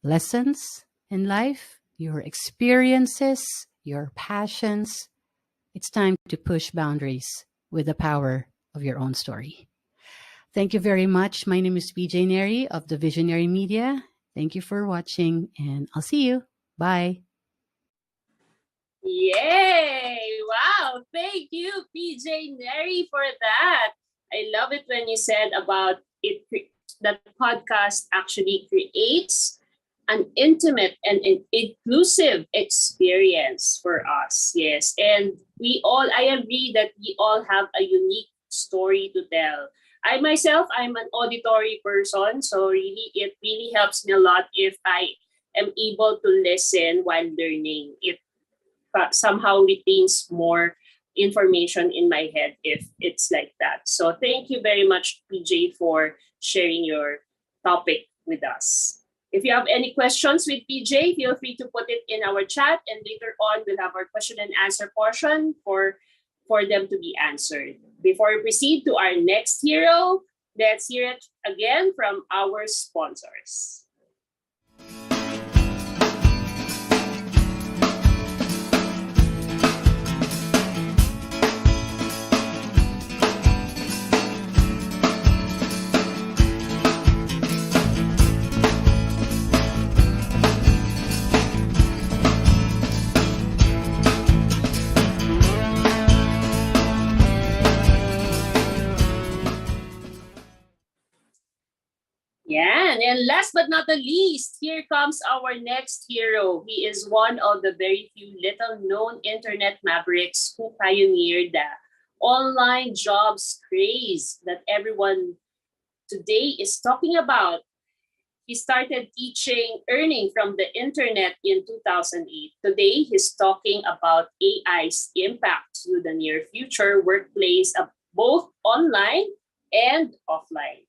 lessons in life, your experiences, your passions. It's time to push boundaries with the power of your own story. Thank you very much. My name is PJ Neri of the Visionary Media. Thank you for watching, and I'll see you. Bye. Yay! Wow! Thank you, PJ Neri, for that. I love it when you said about it that podcast actually creates an intimate and an inclusive experience for us. Yes. And I agree that we all have a unique story to tell. I myself, I'm an auditory person. So it really helps me a lot if I am able to listen while learning. It somehow retains more information in my head if it's like that. So thank you very much, PJ, for sharing your topic with us. If you have any questions with PJ, feel free to put it in our chat, and later on we'll have our question and answer portion for them to be answered. Before we proceed to our next hero, let's hear it again from our sponsors. Yeah, and last but not the least, here comes our next hero. He is one of the very few little-known internet mavericks who pioneered the online jobs craze that everyone today is talking about. He started earning from the internet in 2008. Today, he's talking about AI's impact to the near future workplace of both online and offline.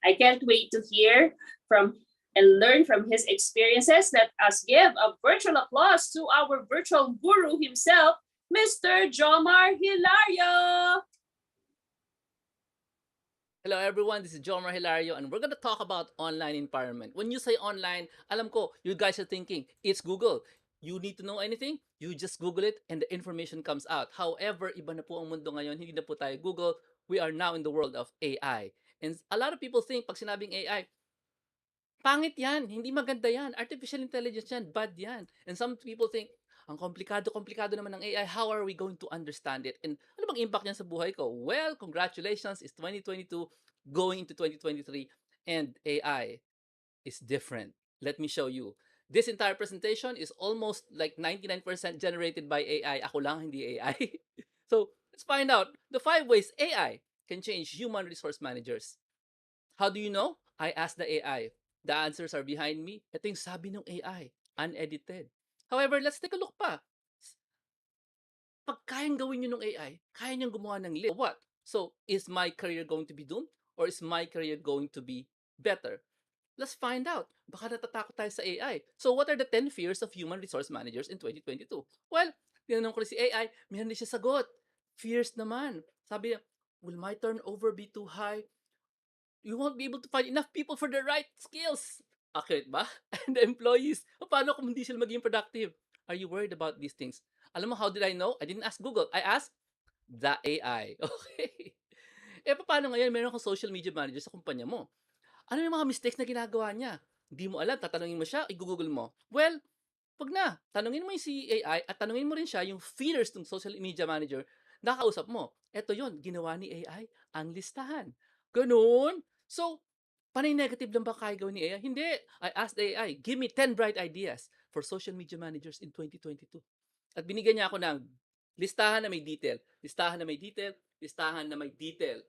I can't wait to hear from and learn from his experiences. Let us give a virtual applause to our virtual guru himself, Mr. Jomar Hilario. Hello everyone, this is Jomar Hilario and we're going to talk about online environment. When you say online, alam ko, you guys are thinking, it's Google. You need to know anything, you just Google it and the information comes out. However, iba na po ang mundo ngayon, hindi na po tayo Google. We are now in the world of AI. And a lot of people think, pag sinabing AI, pangit yan, hindi maganda yan, artificial intelligence yan, bad yan. And some people think, ang komplikado naman ng AI, how are we going to understand it? And ano bang impact niyan sa buhay ko? Well, congratulations, it's 2022, going into 2023, and AI is different. Let me show you. This entire presentation is almost like 99% generated by AI. Ako lang, hindi AI. So, let's find out the 5 ways AI can change human resource managers. How do you know? I asked the AI. The answers are behind me. Ito yung sabi ng AI, unedited. However, let's take a look pa. Pag kayang gawin nyo ng AI, kaya niyang gumawa ng list. What? So, is my career going to be doomed? Or is my career going to be better? Let's find out. Baka natatakot tayo sa AI. So, what are the 10 fears of human resource managers in 2022? Well, tinanong ko si AI, meron din siya sagot. Fears naman. Sabi niya, will my turnover be too high? You won't be able to find enough people for the right skills. Accurate ba? And the employees, paano kung hindi sila maging productive? Are you worried about these things? Alam mo, how did I know? I didn't ask Google. I asked the AI. Okay. Eh, paano ngayon meron kang social media manager sa kumpanya mo? Ano yung mga mistakes na ginagawa niya? Hindi mo alam, tatanungin mo siya, i-google mo. Well, wag na. Tanungin mo yung si AI at tanungin mo rin siya yung feeders ng social media manager na kausap mo. Ito yon ginawa ni AI ang listahan. Ganun. So, panay negative lang ba kaya gawin ni AI? Hindi. I asked the AI, give me 10 bright ideas for social media managers in 2022. At binigyan niya ako ng listahan na may detail, listahan na may detail, listahan na may detail.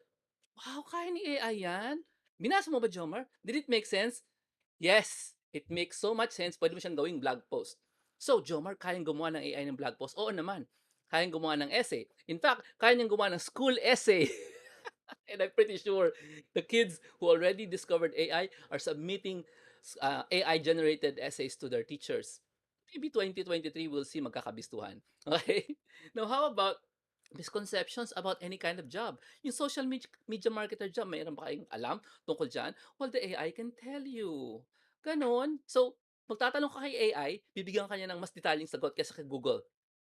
Wow, kaya ni AI yan? Binasa mo ba, Jomar? Did it make sense? Yes, it makes so much sense. Pwede mo siyang gawing blog post. So, Jomar, kayang gumawa ng AI ng blog post? Oo naman. Kayang gumawa ng essay. In fact, kaya niyang gumawa ng school essay. And I'm pretty sure the kids who already discovered AI are submitting AI-generated essays to their teachers. Maybe 2023 we'll see magkakabistuhan. Okay? Now, how about misconceptions about any kind of job? Yung social media marketer job, mayroon ba kayong alam tungkol dyan? Well, the AI can tell you. Ganon. So, magtatanong ka kay AI, bibigyan ka niya ng mas detalyeng sagot kaysa kay Google.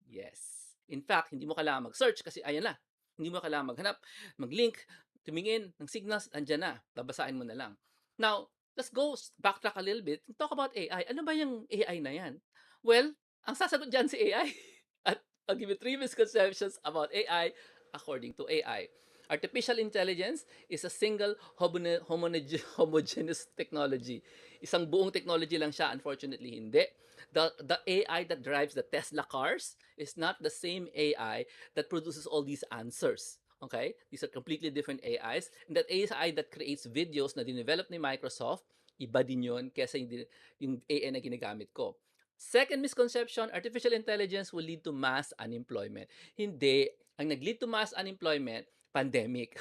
Yes. In fact, hindi mo kailangan mag-search kasi ayan na. Hindi mo kailangan maghanap, mag-link, tumingin ng signals, andyan na. Babasahin mo na lang. Now, let's go backtrack a little bit and talk about AI. Ano ba yung AI na yan? Well, ang sasagot dyan si AI. At I'll give you 3 misconceptions about AI according to AI. Artificial intelligence is a single homogeneous technology. Isang buong technology lang siya, unfortunately hindi. The AI that drives the Tesla cars is not the same AI that produces all these answers. Okay? These are completely different AIs. And that AI that creates videos na dinevelop ni Microsoft, iba din yun kesa yung AI na ginagamit ko. Second misconception, artificial intelligence will lead to mass unemployment. Hindi. Ang nag-lead to mass unemployment, pandemic.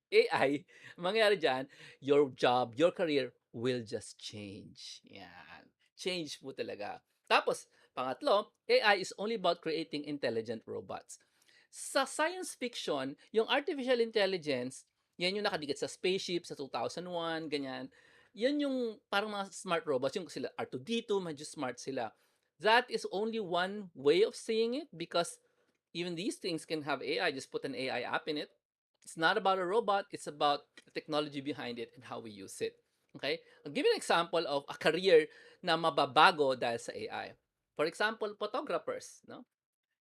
AI, mangyari dyan, your job, your career will just change. Yan. Change po talaga. Tapos, pangatlo, AI is only about creating intelligent robots. Sa science fiction, yung artificial intelligence, yan yung nakadikit sa spaceship sa 2001, ganyan. Yan yung parang mga smart robots, yung sila R2-D2, medyo smart sila. That is only one way of seeing it because even these things can have AI. Just put an AI app in it. It's not about a robot, it's about the technology behind it and how we use it. Okay? I'll give you an example of a career na mababago dahil sa AI. For example, photographers, no?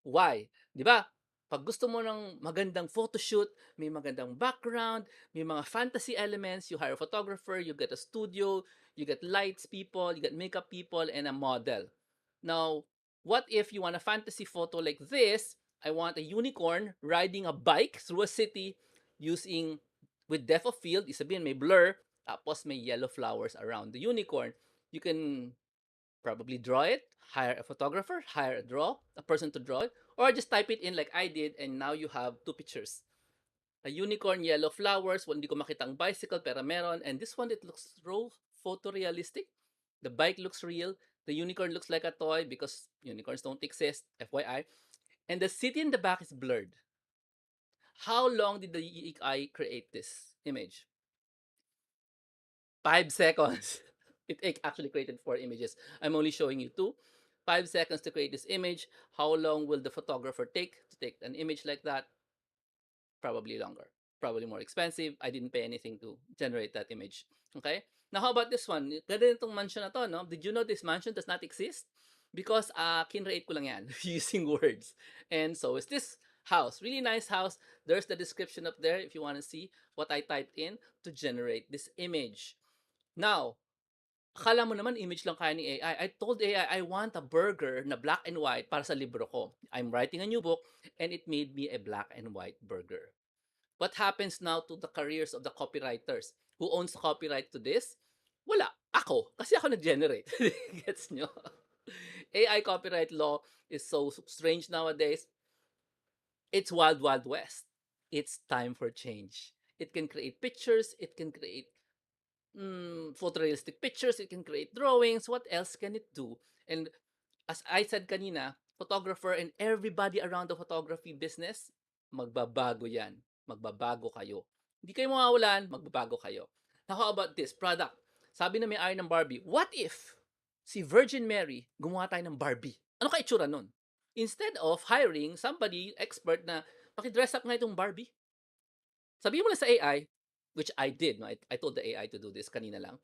Why? 'Di ba? Pag gusto mo ng magandang photoshoot, may magandang background, may mga fantasy elements, you hire a photographer, you get a studio, you get lights people, you get makeup people, and a model. Now, what if you want a fantasy photo like this? I want a unicorn riding a bike through a city using, with depth of field, isabihin may blur, tapos may yellow flowers around the unicorn. You can probably draw it, hire a photographer, hire a person to draw it, or just type it in like I did and now you have 2 pictures. A unicorn, yellow flowers, hindi ko makita ang bicycle pero meron, and this one it looks raw photorealistic. The bike looks real, the unicorn looks like a toy because unicorns don't exist, FYI. And the city in the back is blurred. How long did the AI create this image? 5 seconds. It actually created 4 images. I'm only showing you 2. 5 seconds to create this image. How long will the photographer take to take an image like that? Probably longer, probably more expensive. I didn't pay anything to generate that image. Okay? Now, how about this one? Ganda nitong mansion na to, no? Did you know this mansion does not exist? Because kinreate ko lang yan using words. And so is this house. Really nice house. There's the description up there if you want to see what I typed in to generate this image. Now, akala mo naman image lang kaya ni AI. I told AI I want a burger na black and white para sa libro ko. I'm writing a new book and it made me a black and white burger. What happens now to the careers of the copywriters? Who owns the copyright to this? Wala. Ako. Kasi ako nag-generate. Gets nyo? AI copyright law is so strange nowadays. It's wild, wild west. It's time for change. It can create pictures. It can create photorealistic pictures. It can create drawings. What else can it do? And as I said kanina, photographer and everybody around the photography business, magbabago yan. Magbabago kayo. Hindi kayo mawawalan, magbabago kayo. Now, how about this product? Sabi na may-ari ng Barbie, what if si Virgin Mary gumawa tayo ng Barbie? Ano kaya itsura nun? Instead of hiring somebody, expert na, pakidress up nga itong Barbie. Sabihin mo lang sa AI, which I did. No? I told the AI to do this kanina lang.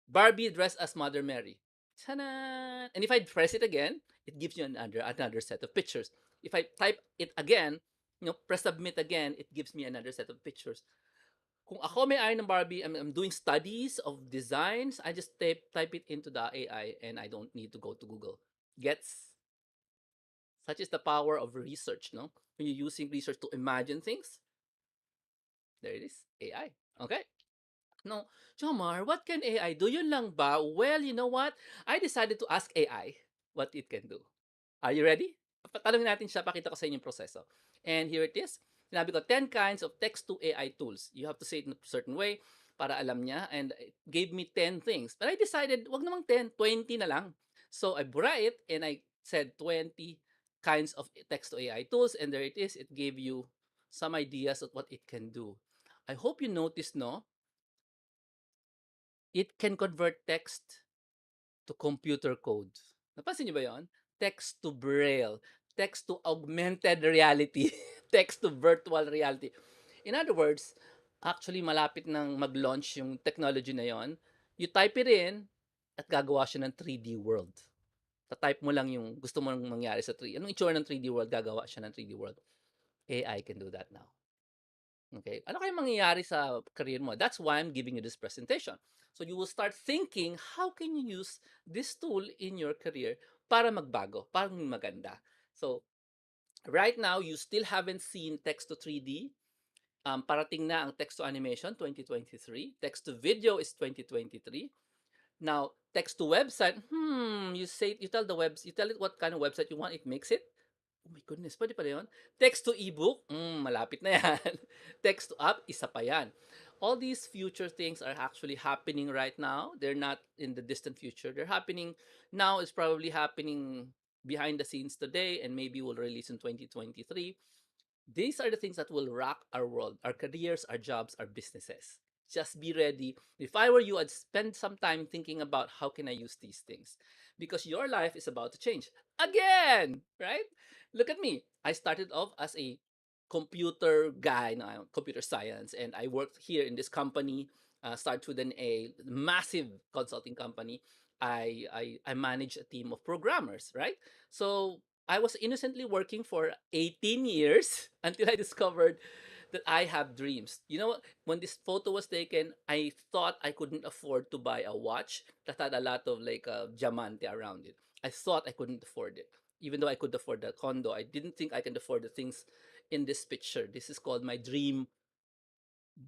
Barbie dressed as Mother Mary. Ta-da! And if I press it again, it gives you another set of pictures. If I type it again, press submit again, it gives me another set of pictures. Kung ako may-ari ng Barbie, I'm doing studies of designs, I just type it into the AI and I don't need to go to Google. Gets? Such is the power of research, no? When you're using research to imagine things, there it is, AI. Okay? No, Jomar, what can AI do? Yun lang ba? Well, you know what? I decided to ask AI what it can do. Are you ready? Patalongin natin siya, pakita ko sa inyo yung proseso. And here it is. Sinabi ko, 10 kinds of text-to-AI tools. You have to say it in a certain way para alam niya. And it gave me 10 things. But I decided, wag namang 10, 20 na lang. So I brought it and I said 20 kinds of text-to-AI tools. And there it is. It gave you some ideas of what it can do. I hope you noticed, no? It can convert text to computer code. Napansin niyo ba yon? Text to braille, text to augmented reality, text to virtual reality. In other words, actually malapit nang mag-launch yung technology na yon. You type it in at gagawa siya ng 3D world. Ta-type mo lang yung gusto mong mangyari sa 3D. Anong itsura ng 3D world? Gagawa siya ng 3D world. AI can do that now. Okay? Ano kaya mangyayari sa career mo? That's why I'm giving you this presentation. So you will start thinking, how can you use this tool in your career para magbago, para maganda? So right now, you still haven't seen text to 3D. Parating na ang text to animation 2023. Text to video is 2023. Now, text to website, you tell it what kind of website you want, it makes it. Oh my goodness, pwede pa yun? Text to ebook, malapit na yan. Text to app, isa pa yan. All these future things are actually happening right now. They're not in the distant future. They're happening now. It's probably happening behind the scenes today and maybe will release in 2023. These are the things that will rock our world, our careers, our jobs, our businesses. Just be ready. If I were you, I'd spend some time thinking about how can I use these things, because your life is about to change again, right? Look at me. I started off as a computer guy, computer science, and I worked here in this company. Started with a massive consulting company. I manage a team of programmers, right? So I was innocently working for 18 years until I discovered that I have dreams. You know, when this photo was taken, I thought I couldn't afford to buy a watch that had a lot of like diamante around it. I thought I couldn't afford it. Even though I could afford the condo, I didn't think I can afford the things in this picture. This is called my dream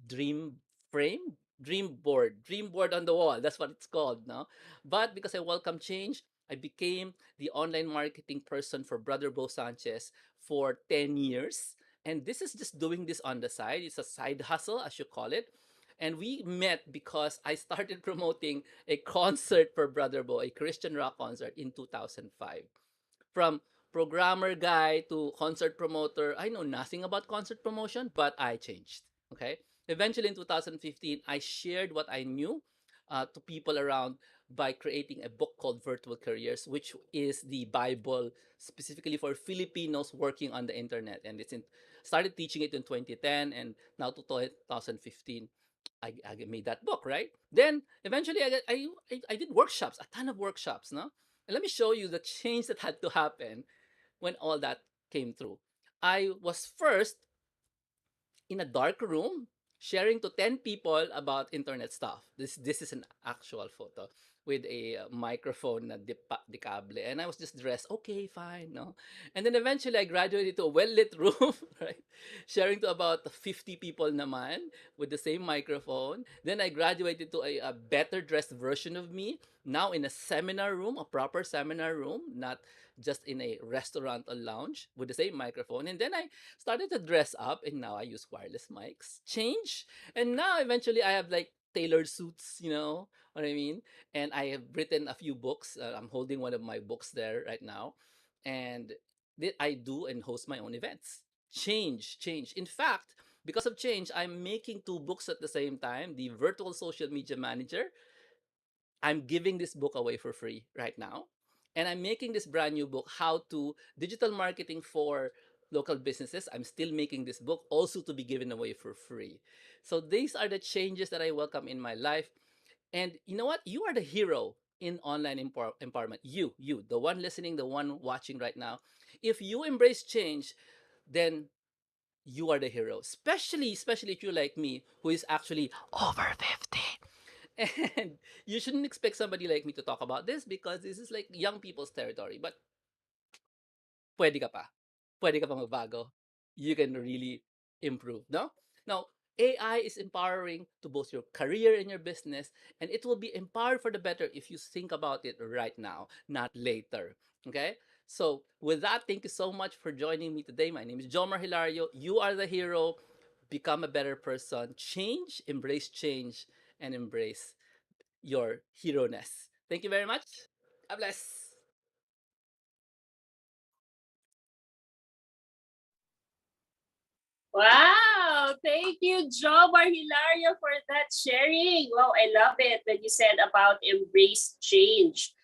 frame, dream board on the wall. That's what it's called now. But because I welcome change, I became the online marketing person for Brother Bo Sanchez for 10 years. And this is just doing this on the side. It's a side hustle, as you call it. And we met because I started promoting a concert for Brother Bo, a Christian rock concert in 2005. From programmer guy to concert promoter, I know nothing about concert promotion, but I changed. Okay. Eventually in 2015, I shared what I knew to people around by creating a book called Virtual Careers, which is the Bible specifically for Filipinos working on the internet. And started teaching it in 2010, and now to 2015. I made that book, right? Then eventually I did workshops, a ton of workshops, no? And let me show you the change that had to happen when all that came through. I was first in a dark room sharing to 10 people about internet stuff. This is an actual photo with a microphone na di cable, and I was just dressed okay, fine, no. And then eventually I graduated to a well-lit room, right, sharing to about 50 people naman with the same microphone. Then I graduated to a better dressed version of me, now in a seminar room, a proper seminar room, not just in a restaurant or lounge with the same microphone. And then I started to dress up, and now I use wireless mics. Change. And now eventually I have like tailored suits, you know what I mean? And I have written a few books. I'm holding one of my books there right now. And I do and host my own events. Change, change. In fact, because of change, I'm making two books at the same time. The Virtual Social Media Manager, I'm giving this book away for free right now. And I'm making this brand new book, How to Digital Marketing for Local Businesses. I'm still making this book also to be given away for free. So these are the changes that I welcome in my life. And you know what? You are the hero in online empowerment. You, the one listening, the one watching right now. If you embrace change, then you are the hero. Especially if you're like me, who is actually over 50. And you shouldn't expect somebody like me to talk about this because this is like young people's territory. But pwede ka pa. Pwede ka pa magbago. You can really improve, no? Now, AI is empowering to both your career and your business, and it will be empowered for the better if you think about it right now, not later. Okay? So, with that, thank you so much for joining me today. My name is Jomar Hilario. You are the hero. Become a better person. Change, and embrace your hero-ness. Thank you very much. God bless. Wow! Thank you, Jomar Hilario, for that sharing. Wow, I love it when you said about embrace change.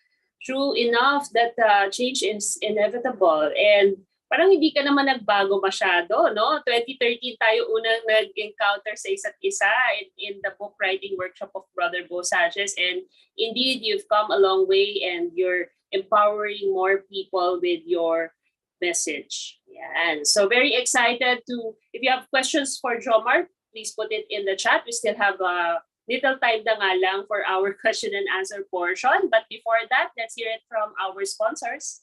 True enough that change is inevitable. And parang hindi ka naman nagbago masyado, no? 2013 tayo unang nag-encounter sa isa't isa in the book writing workshop of Brother Bo Sanchez. And indeed, you've come a long way and you're empowering more people with your message. Yan. So very excited to, if you have questions for Jomar, please put it in the chat. We still have a little time na nga lang for our question and answer portion. But before that, let's hear it from our sponsors.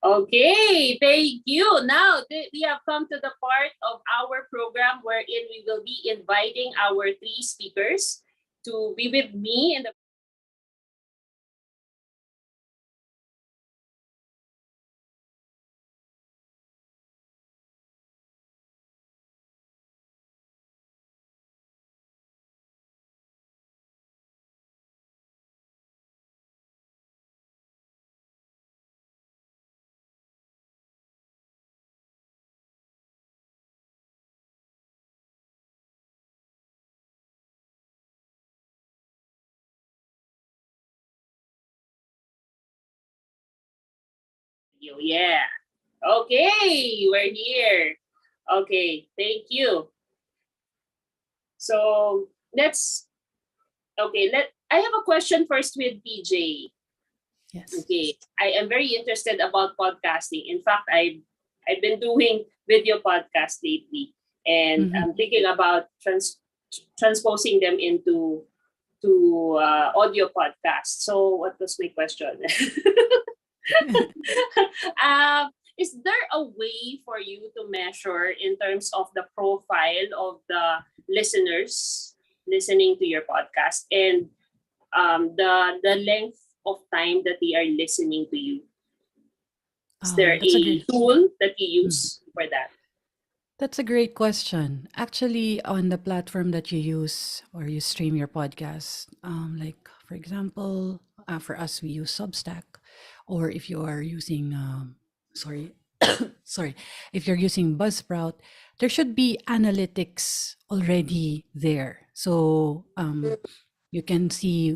Okay, thank you. Now, we have come to the part of our program wherein we will be inviting our three speakers to be with me in the video. Yeah. Okay, we're here. Okay, thank you. So let's I have a question first with PJ. Yes. Okay, I am very interested about podcasting. In fact, I've been doing video podcasts lately, and I'm thinking about transposing them into audio podcasts. So, what was my question? Is there a way for you to measure in terms of the profile of the listeners listening to your podcast and the length of time that they are listening to you? Is there That's a a great. tool that you Mm. use for that? That's a great question. Actually, on the platform that you use or you stream your podcast, like for example, for us we use Substack, or if you are using, sorry, sorry, if you're using Buzzsprout, there should be analytics already there. So you can see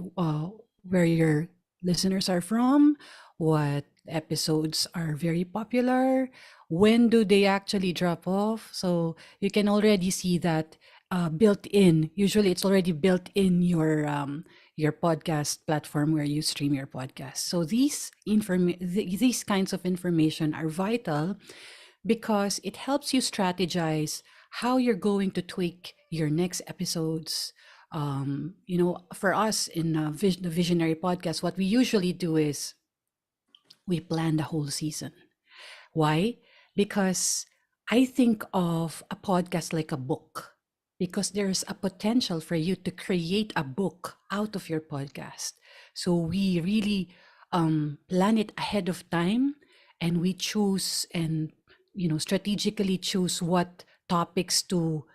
where your listeners are from, what episodes are very popular, when do they actually drop off. So you can already see that built in. Usually, it's already built in your podcast platform where you stream your podcast. So these kinds of information are vital because it helps you strategize how you're going to tweak your next episodes. For us in the Visionary Podcast, what we usually do is we plan the whole season. Why? Because I think of a podcast like a book, because there's a potential for you to create a book out of your podcast. So we really plan it ahead of time, and we choose and strategically choose what topics to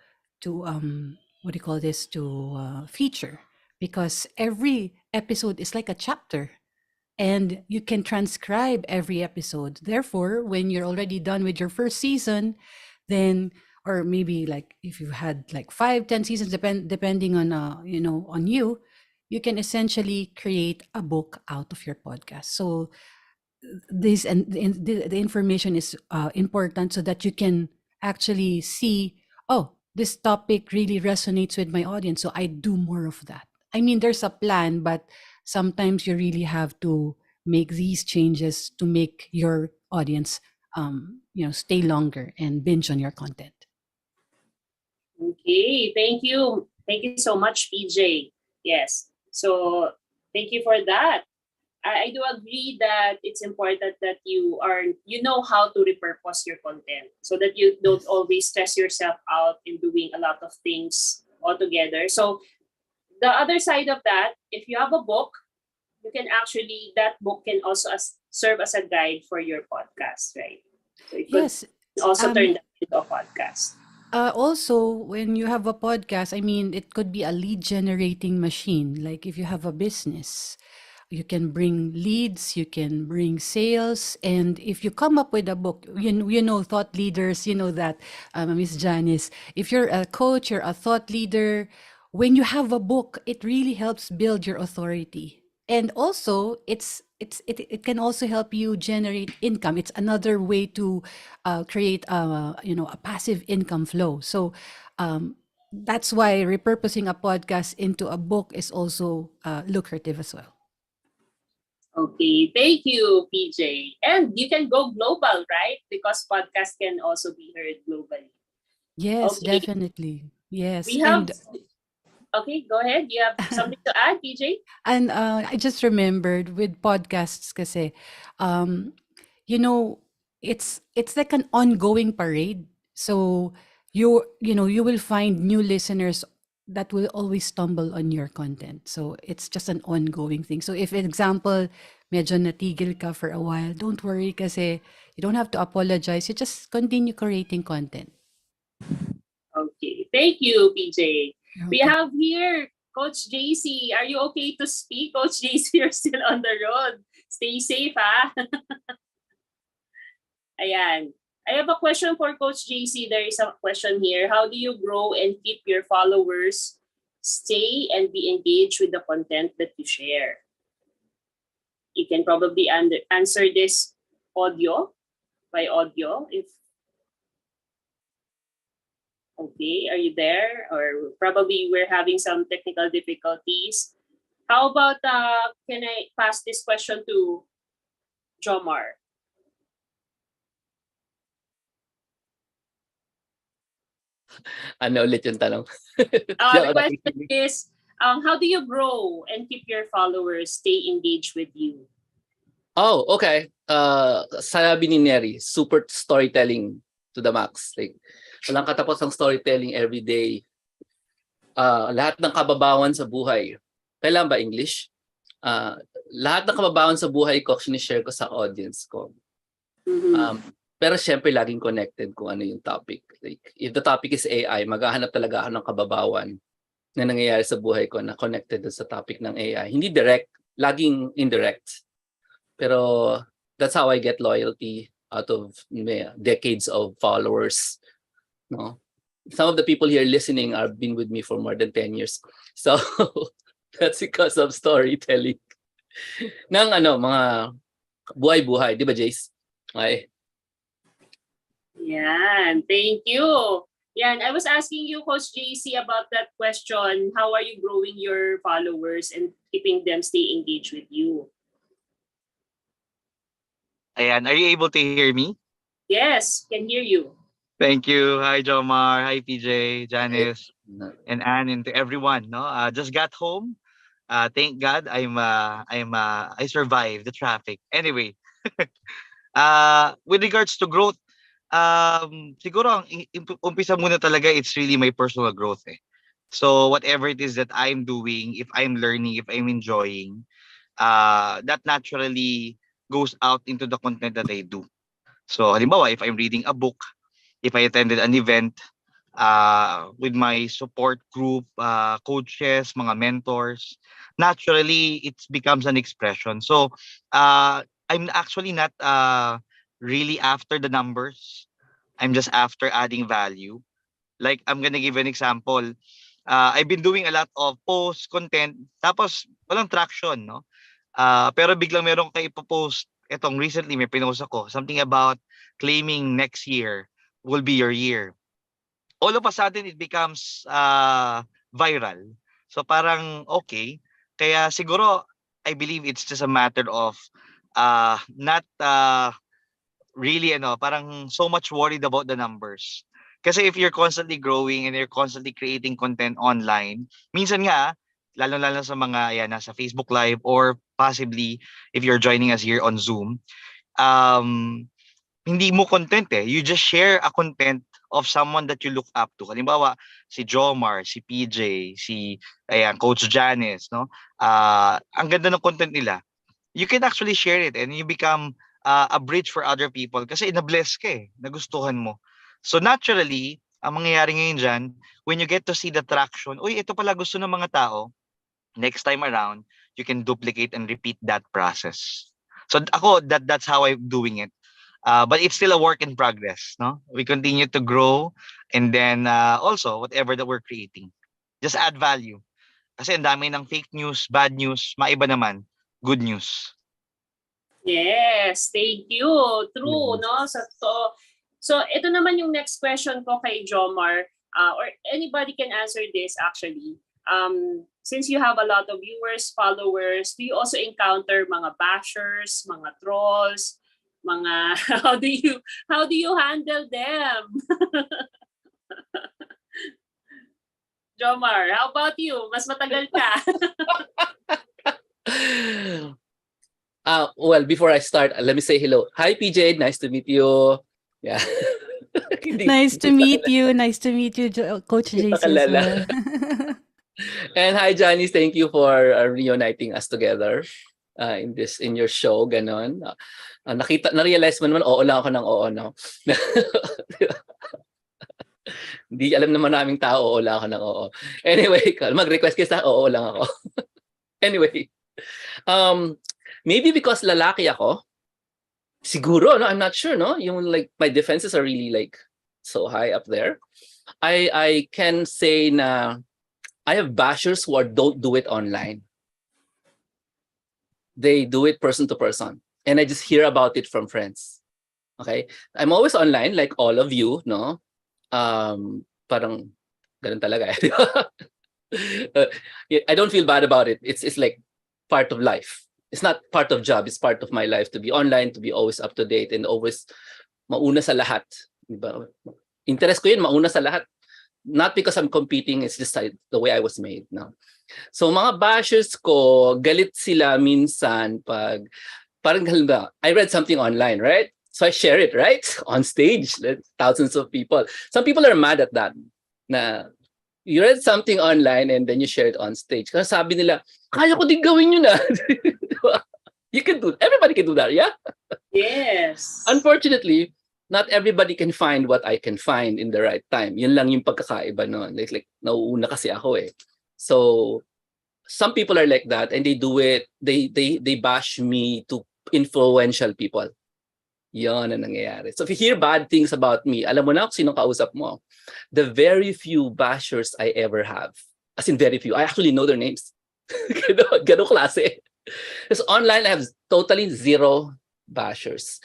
what do you call this, to feature, because every episode is like a chapter and you can transcribe every episode. Therefore, when you're already done with your first season, then, or maybe like if you had like 5, 10 seasons, depending on on you can essentially create a book out of your podcast. So this and the information is important so that you can actually see, oh, this topic really resonates with my audience, so I do more of that. I mean, there's a plan, but sometimes you really have to make these changes to make your audience stay longer and binge on your content. Okay, thank you. Thank you so much, PJ. Yes. So thank you for that. I do agree that it's important that you know how to repurpose your content so that you don't always stress yourself out in doing a lot of things altogether. So the other side of that, if you have a book, you can actually, that book can also serve as a guide for your podcast, right? So it could Yes. also turn that into a podcast. Also, when you have a podcast, I mean, it could be a lead generating machine. Like if you have a business, you can bring leads, you can bring sales. And if you come up with a book, thought leaders, you know that, Miss Janice, if you're a coach, you're a thought leader, when you have a book, it really helps build your authority. And also, it can also help you generate income. It's another way to create a passive income flow. So that's why repurposing a podcast into a book is also lucrative as well. Okay, thank you, PJ. And you can go global, right? Because podcast can also be heard globally. Yes, Okay, definitely. Yes. we have. Okay, go ahead. You have something to add, PJ? And I just remembered with podcasts kasi, um, you know, it's like an ongoing parade. So you will find new listeners that will always stumble on your content. So it's just an ongoing thing. So if example, medyo natigil ka for a while, don't worry kasi you don't have to apologize. You just continue creating content. Okay, thank you, PJ. You're We welcome. have here Coach JC. Are you okay to speak, Coach JC? You're still on the road. Stay safe, ha? Ayan. I have a question for Coach JC. There is a question here. How do you grow and keep your followers stay and be engaged with the content that you share? You can probably answer this by audio if okay, are you there? Or probably we're having some technical difficulties. How about can I pass this question to Jomar? Ano ulit yung tanong? The question is, how do you grow and keep your followers stay engaged with you? Oh, okay. Sabi ni Neri, super storytelling to the max. Like, walang katapos ang storytelling every day. Lahat ng kababawan sa buhay. Kailan ba English? lahat ng kababawan sa buhay ko, sinishare ko sa audience ko. Pero syempre, laging connected kung ano yung topic. Like, if the topic is AI, maghahanap talaga ako ng kababawan na nangyayari sa buhay ko na connected sa topic ng AI. Hindi direct, laging indirect. Pero that's how I get loyalty out of decades of followers. No? Some of the people here listening have been with me for more than 10 years. So, that's because of storytelling. Ng mga buhay-buhay. Di ba, Jace? Okay. Yan, thank you. Yan, I was asking you, Coach JC, about that question. How are you growing your followers and keeping them stay engaged with you? Ayan, are you able to hear me? Yes, can hear you. Thank you. Hi, Jomar. Hi, PJ, Janice, and Anne, and to everyone. No, just got home. Thank God, I survived the traffic. Anyway, with regards to growth, siguro ang umpisa muna talaga, it's really my personal growth. So whatever it is that I'm doing, if I'm learning, if I'm enjoying, that naturally goes out into the content that I do. So halimbawa, if I'm reading a book, if I attended an event with my support group, coaches, mga mentors, naturally it becomes an expression. So I'm actually not really after the numbers. I'm just after adding value. Like, I'm gonna give an example. I've been doing a lot of post content, tapos walang traction, no? Pero biglang meron kayo ipopost. Etong recently may pinost ako, something about claiming next year will be your year. All of a sudden, it becomes viral. So parang okay. Kaya siguro, I believe it's just a matter of not really, parang so much worried about the numbers. Kasi if you're constantly growing and you're constantly creating content online, minsan nga, lalo-lalo sa mga nasa Facebook Live or possibly if you're joining us here on Zoom, hindi mo content You just share a content of someone that you look up to. Halimbawa, si Jomar, si PJ, si Coach Janice, no? Ang ganda ng content nila. You can actually share it and you become a bridge for other people kasi na-bless ka nagustuhan mo. So naturally, ang mangyayari ngayon dyan, when you get to see the traction, uy, ito pala gusto ng mga tao, next time around, you can duplicate and repeat that process. So ako, that's how I'm doing it. But it's still a work in progress, no? We continue to grow and then also whatever that we're creating, just add value. Kasi ang dami ng fake news, bad news, maiba naman, good news. Yes, thank you. True, no? So ito naman yung next question ko kay Jomar, or anybody can answer this actually. Since you have a lot of viewers, followers, do you also encounter mga bashers, mga trolls, mga how do you handle them? Jomar, how about you? Mas matagal ka. Well, before I start, let me say hello. Hi, PJ. Nice to meet you. Yeah. Nice to meet you. Nice to meet you, Coach JC as well. And hi, Janice. Thank you for reuniting us together in your show. Ganon. Na-realize mo naman, oo lang ako ng oo, no? Hindi alam naman naming tao, oo lang ako ng oo. Anyway, mag-request ka sa oo lang ako. Anyway, maybe because lalaki ako, siguro, no, I'm not sure, no? Yung like my defenses are really like so high up there. I can say na I have bashers who don't do it online. They do it person to person. And I just hear about it from friends. Okay? I'm always online like all of you, no? Parang ganun talaga. I don't feel bad about it. It's like part of life. It's not part of job. It's part of my life to be online, to be always up to date, and always mauna sa lahat. Diba? Interest ko yun, mauna sa lahat. Not because I'm competing, it's just the way I was made. No? So mga bashers ko, galit sila minsan pag, parang halimbawa, I read something online, right? So I share it, right? On stage, thousands of people. Some people are mad at that. Na You read something online and then you share it on stage. Kasi sabi nila, kaya ko din gawin yun ah. You can do, everybody can do that, yeah? Yes. Unfortunately, not everybody can find what I can find in the right time. Yun lang yung pagkakaiba nun. Like nauuna kasi ako eh. So, some people are like that and they do it, they bash me to influential people. Yon ang nangyayari. So if you hear bad things about me, alam mo na kung sinong kausap mo. The very few bashers I ever have, as in very few, I actually know their names. Ganun klase. Because online, I have totally zero bashers.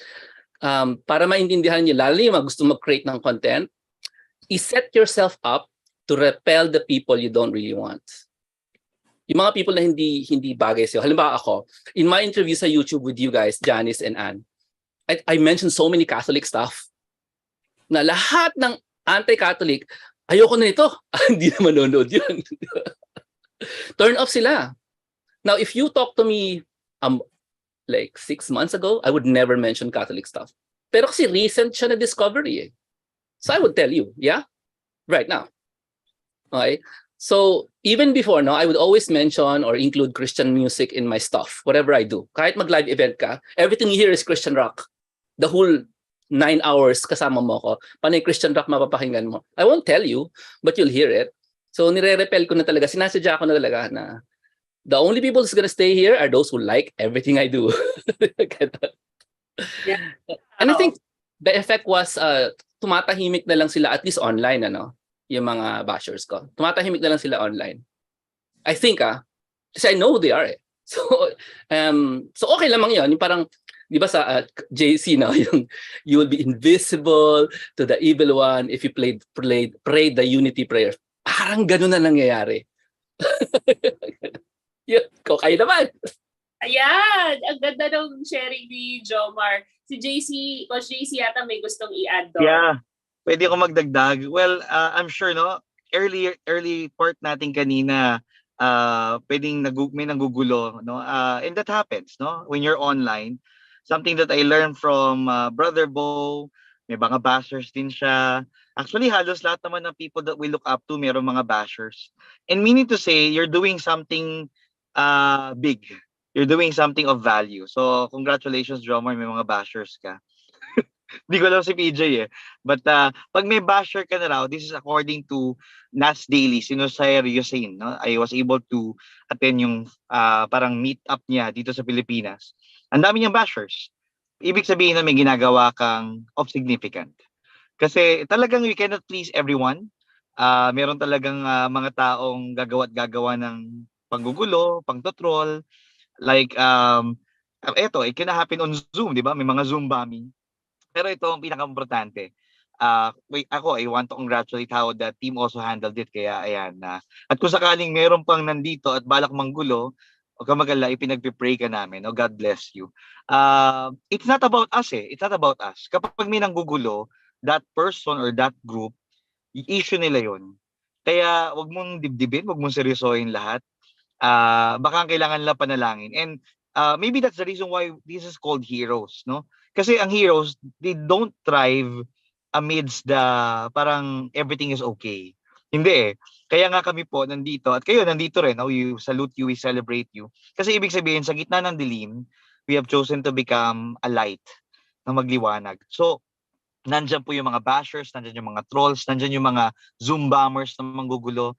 Para maintindihan niyo, lalo yung gusto mag-create ng content, i-set yourself up to repel the people you don't really want. Yung mga people na hindi bagay sa'yo. Halimbawa ako, in my interview sa YouTube with you guys, Janice and Ann, I mentioned so many Catholic stuff na lahat ng anti-Catholic, ayoko na ito. Hindi na manonood yun. Turn off sila. Now, if you talk to me like 6 months ago, I would never mention Catholic stuff. Pero kasi recent siya na discovery eh. So I would tell you, yeah? Right now. Okay? So even before, no, I would always mention or include Christian music in my stuff, whatever I do. Kahit mag-live event ka, everything you hear is Christian rock. The whole 9 hours kasama mo ko, panay Christian rock mapapakinggan mo. I won't tell you, but you'll hear it. So nire-repel ko na talaga, sinasadya ko na talaga na the only people who's gonna stay here are those who like everything I do. Yeah. And I think the effect was tumatahimik na lang sila, at least online, ano, yung mga bashers ko. Tumatahimik na lang sila online. I think, kasi I know who they are eh. So, so okay lamang yun. Yung parang, di ba sa JC, no, yung you will be invisible to the evil one if you pray the unity prayer. Parang ganun na nangyayari. Yun, kayo naman. Ayan, ang ganda ng sharing ni Jomar. Si JC, Coach JC yata may gustong i-add doon. Yeah, pwede ako magdagdag. Well, I'm sure, no, early part natin kanina, pwedeng may nagugulo, no? And that happens, no? When you're online. Something that I learned from Brother Bo, may mga bashers din siya. Actually, halos lahat naman ng people that we look up to, mayroong mga bashers. And meaning to say, you're doing something big. You're doing something of value. So, congratulations, drummer, may mga bashers ka. Hindi ko alam si PJ eh. But pag may basher ka na raw, this is according to Nas Daily, seryosin, no? I was able to attend yung parang meet up niya dito sa Pilipinas. Ang dami niyang bashers. Ibig sabihin na may ginagawa kang of significant. Kasi talagang you cannot please everyone. Meron talagang mga taong gagawa ng panggugulo, pangtotroll. Like, eto, it can happen on Zoom, di ba? May mga Zoom bombing. Pero ito ang pinaka-importante. Ako, I want to congratulate how the team also handled it. Kaya, ayan. At kung sakaling meron pang nandito at balak manggulo, huwag ka mag-alala, ipinag-pray ka namin. Oh, God bless you. It's not about us eh. It's not about us. Kapag may nanggugulo, that person or that group, issue nila yon. Kaya, wag mong dibdibin, wag mong seryosohin lahat. Baka kailangan nila panalangin. And maybe that's the reason why this is called heroes, no? Kasi ang heroes, they don't thrive amidst the parang everything is okay. Hindi eh. Kaya nga kami po nandito at kayo nandito rin. Oh, we salute you, we celebrate you. Kasi ibig sabihin sa gitna ng dilim, we have chosen to become a light na magliwanag. So, nandyan po yung mga bashers, nandyan yung mga trolls, nandyan yung mga Zoom bombers na manggugulo.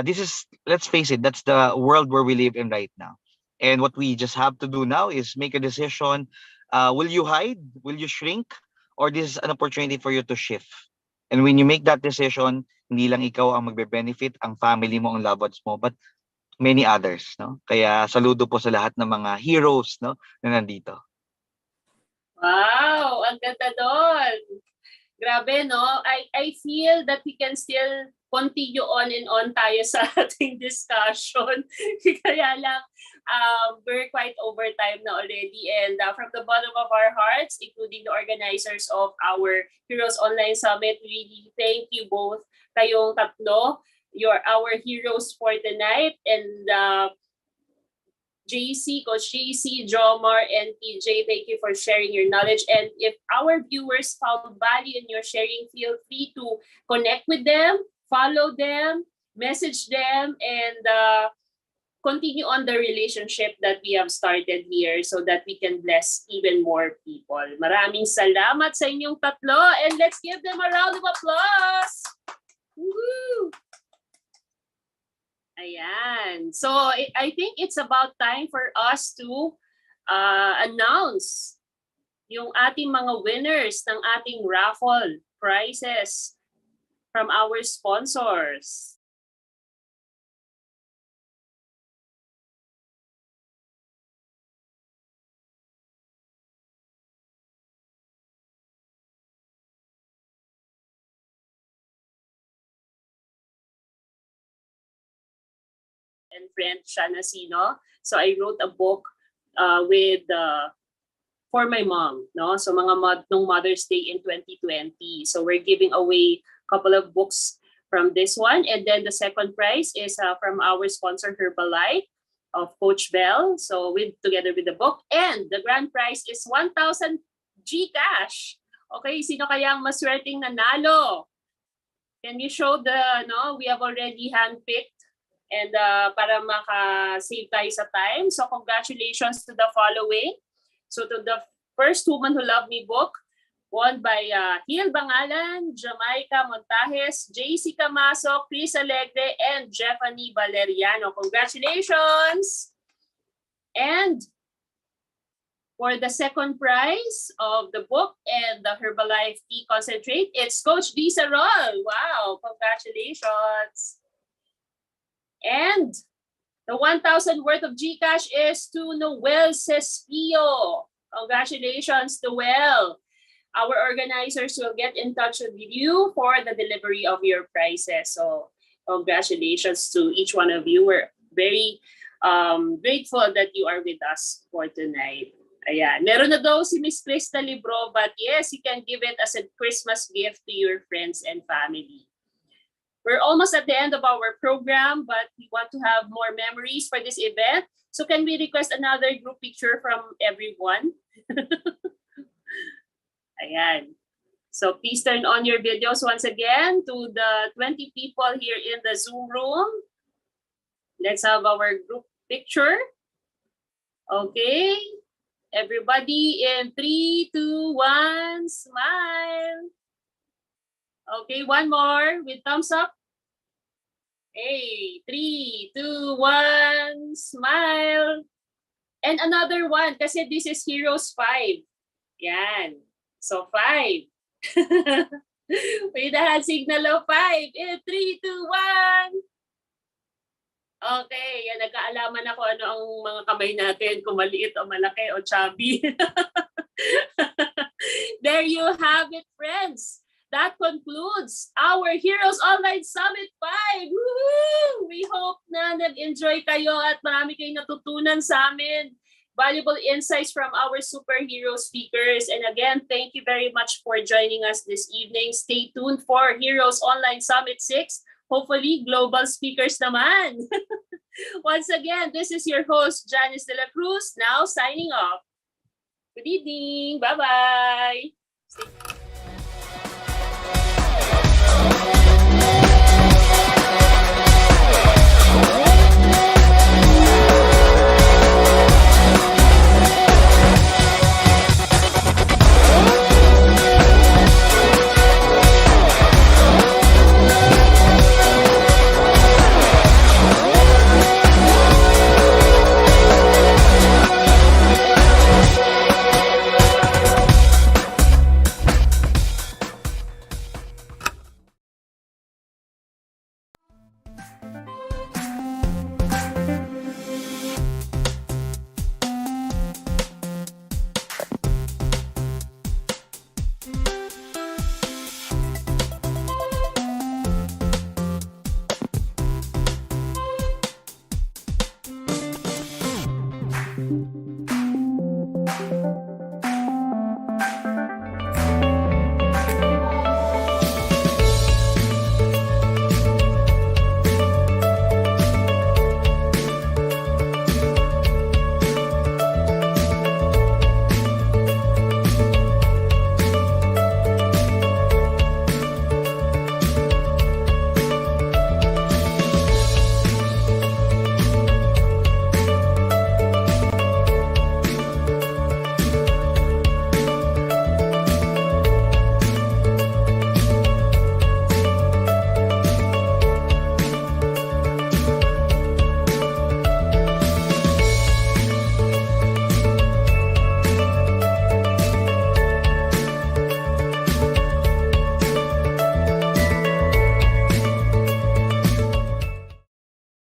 This is, let's face it, that's the world where we live in right now. And what we just have to do now is make a decision. Will you hide? Will you shrink? Or this is an opportunity for you to shift? And when you make that decision, hindi lang ikaw ang magbe-benefit, ang family mo, ang loved ones mo, but many others, no? Kaya saludo po sa lahat ng mga heroes, no, na nandito. Wow, ang ganda doon. Grabe, no? I feel that we can still continue on and on tayo sa ating discussion. Kaya lang, we're quite over time na already. And from the bottom of our hearts, including the organizers of our Heroes Online Summit, really thank you both, kayong tatlo. You're our heroes for tonight. And JC, Coach JC, Jomar, and PJ, thank you for sharing your knowledge. And if our viewers found value in your sharing, feel free to connect with them, follow them, message them and continue on the relationship that we have started here so that we can bless even more people. Maraming salamat sa inyong tatlo and let's give them a round of applause. Woo! Ayan. So I think it's about time for us to announce yung ating mga winners ng ating raffle prizes from our sponsors. And friend siya na sino. So I wrote a book with for my mom, no? So nung Mother's Day in 2020. So we're giving away a couple of books from this one, and then the second prize is from our sponsor Herbalife of Coach Bell. So together with the book, and the grand prize is 1,000 GCash. Okay, sino kaya ang maswerteng nanalo? Can you show we have already handpicked and para maka-save tayo sa time. So congratulations to the following. So to the first Woman Who Loved Me book, won by Hil Bangalan, Jamaica Montajes, JC Camaso, Chris Alegre, and Jeffany Valeriano. Congratulations! And for the second prize of the book and the Herbalife Tea Concentrate, it's Coach D. Sarol. Wow, congratulations! And the 1,000 worth of GCash is to Noel Cespio. Congratulations, Noel. Our organizers will get in touch with you for the delivery of your prizes. So congratulations to each one of you. We're very grateful that you are with us for tonight. Ayan. Meron na daw si Miss Krista Libro, but yes, you can give it as a Christmas gift to your friends and family. We're almost at the end of our program, but we want to have more memories for this event. So can we request another group picture from everyone? Ayan. So please turn on your videos once again to the 20 people here in the Zoom room. Let's have our group picture. Okay. Everybody in 3, 2, 1, smile. Okay, one more with thumbs up. Hey, 3, 2, 1, smile. And another one, kasi this is Heroes 5. Yan. So 5. With the hand signal of 5. In 3, 2, 1. Okay, yan, nagkaalaman ako ano ang mga kamay natin, kung maliit o malaki o chubby. There you have it, friends. That concludes our Heroes Online Summit 5. Woohoo! We hope na nag-enjoy kayo at marami kayong natutunan sa amin. Valuable insights from our superhero speakers. And again, thank you very much for joining us this evening. Stay tuned for Heroes Online Summit 6. Hopefully, global speakers naman. Once again, this is your host, Janice De La Cruz, now signing off. Good evening. Bye-bye.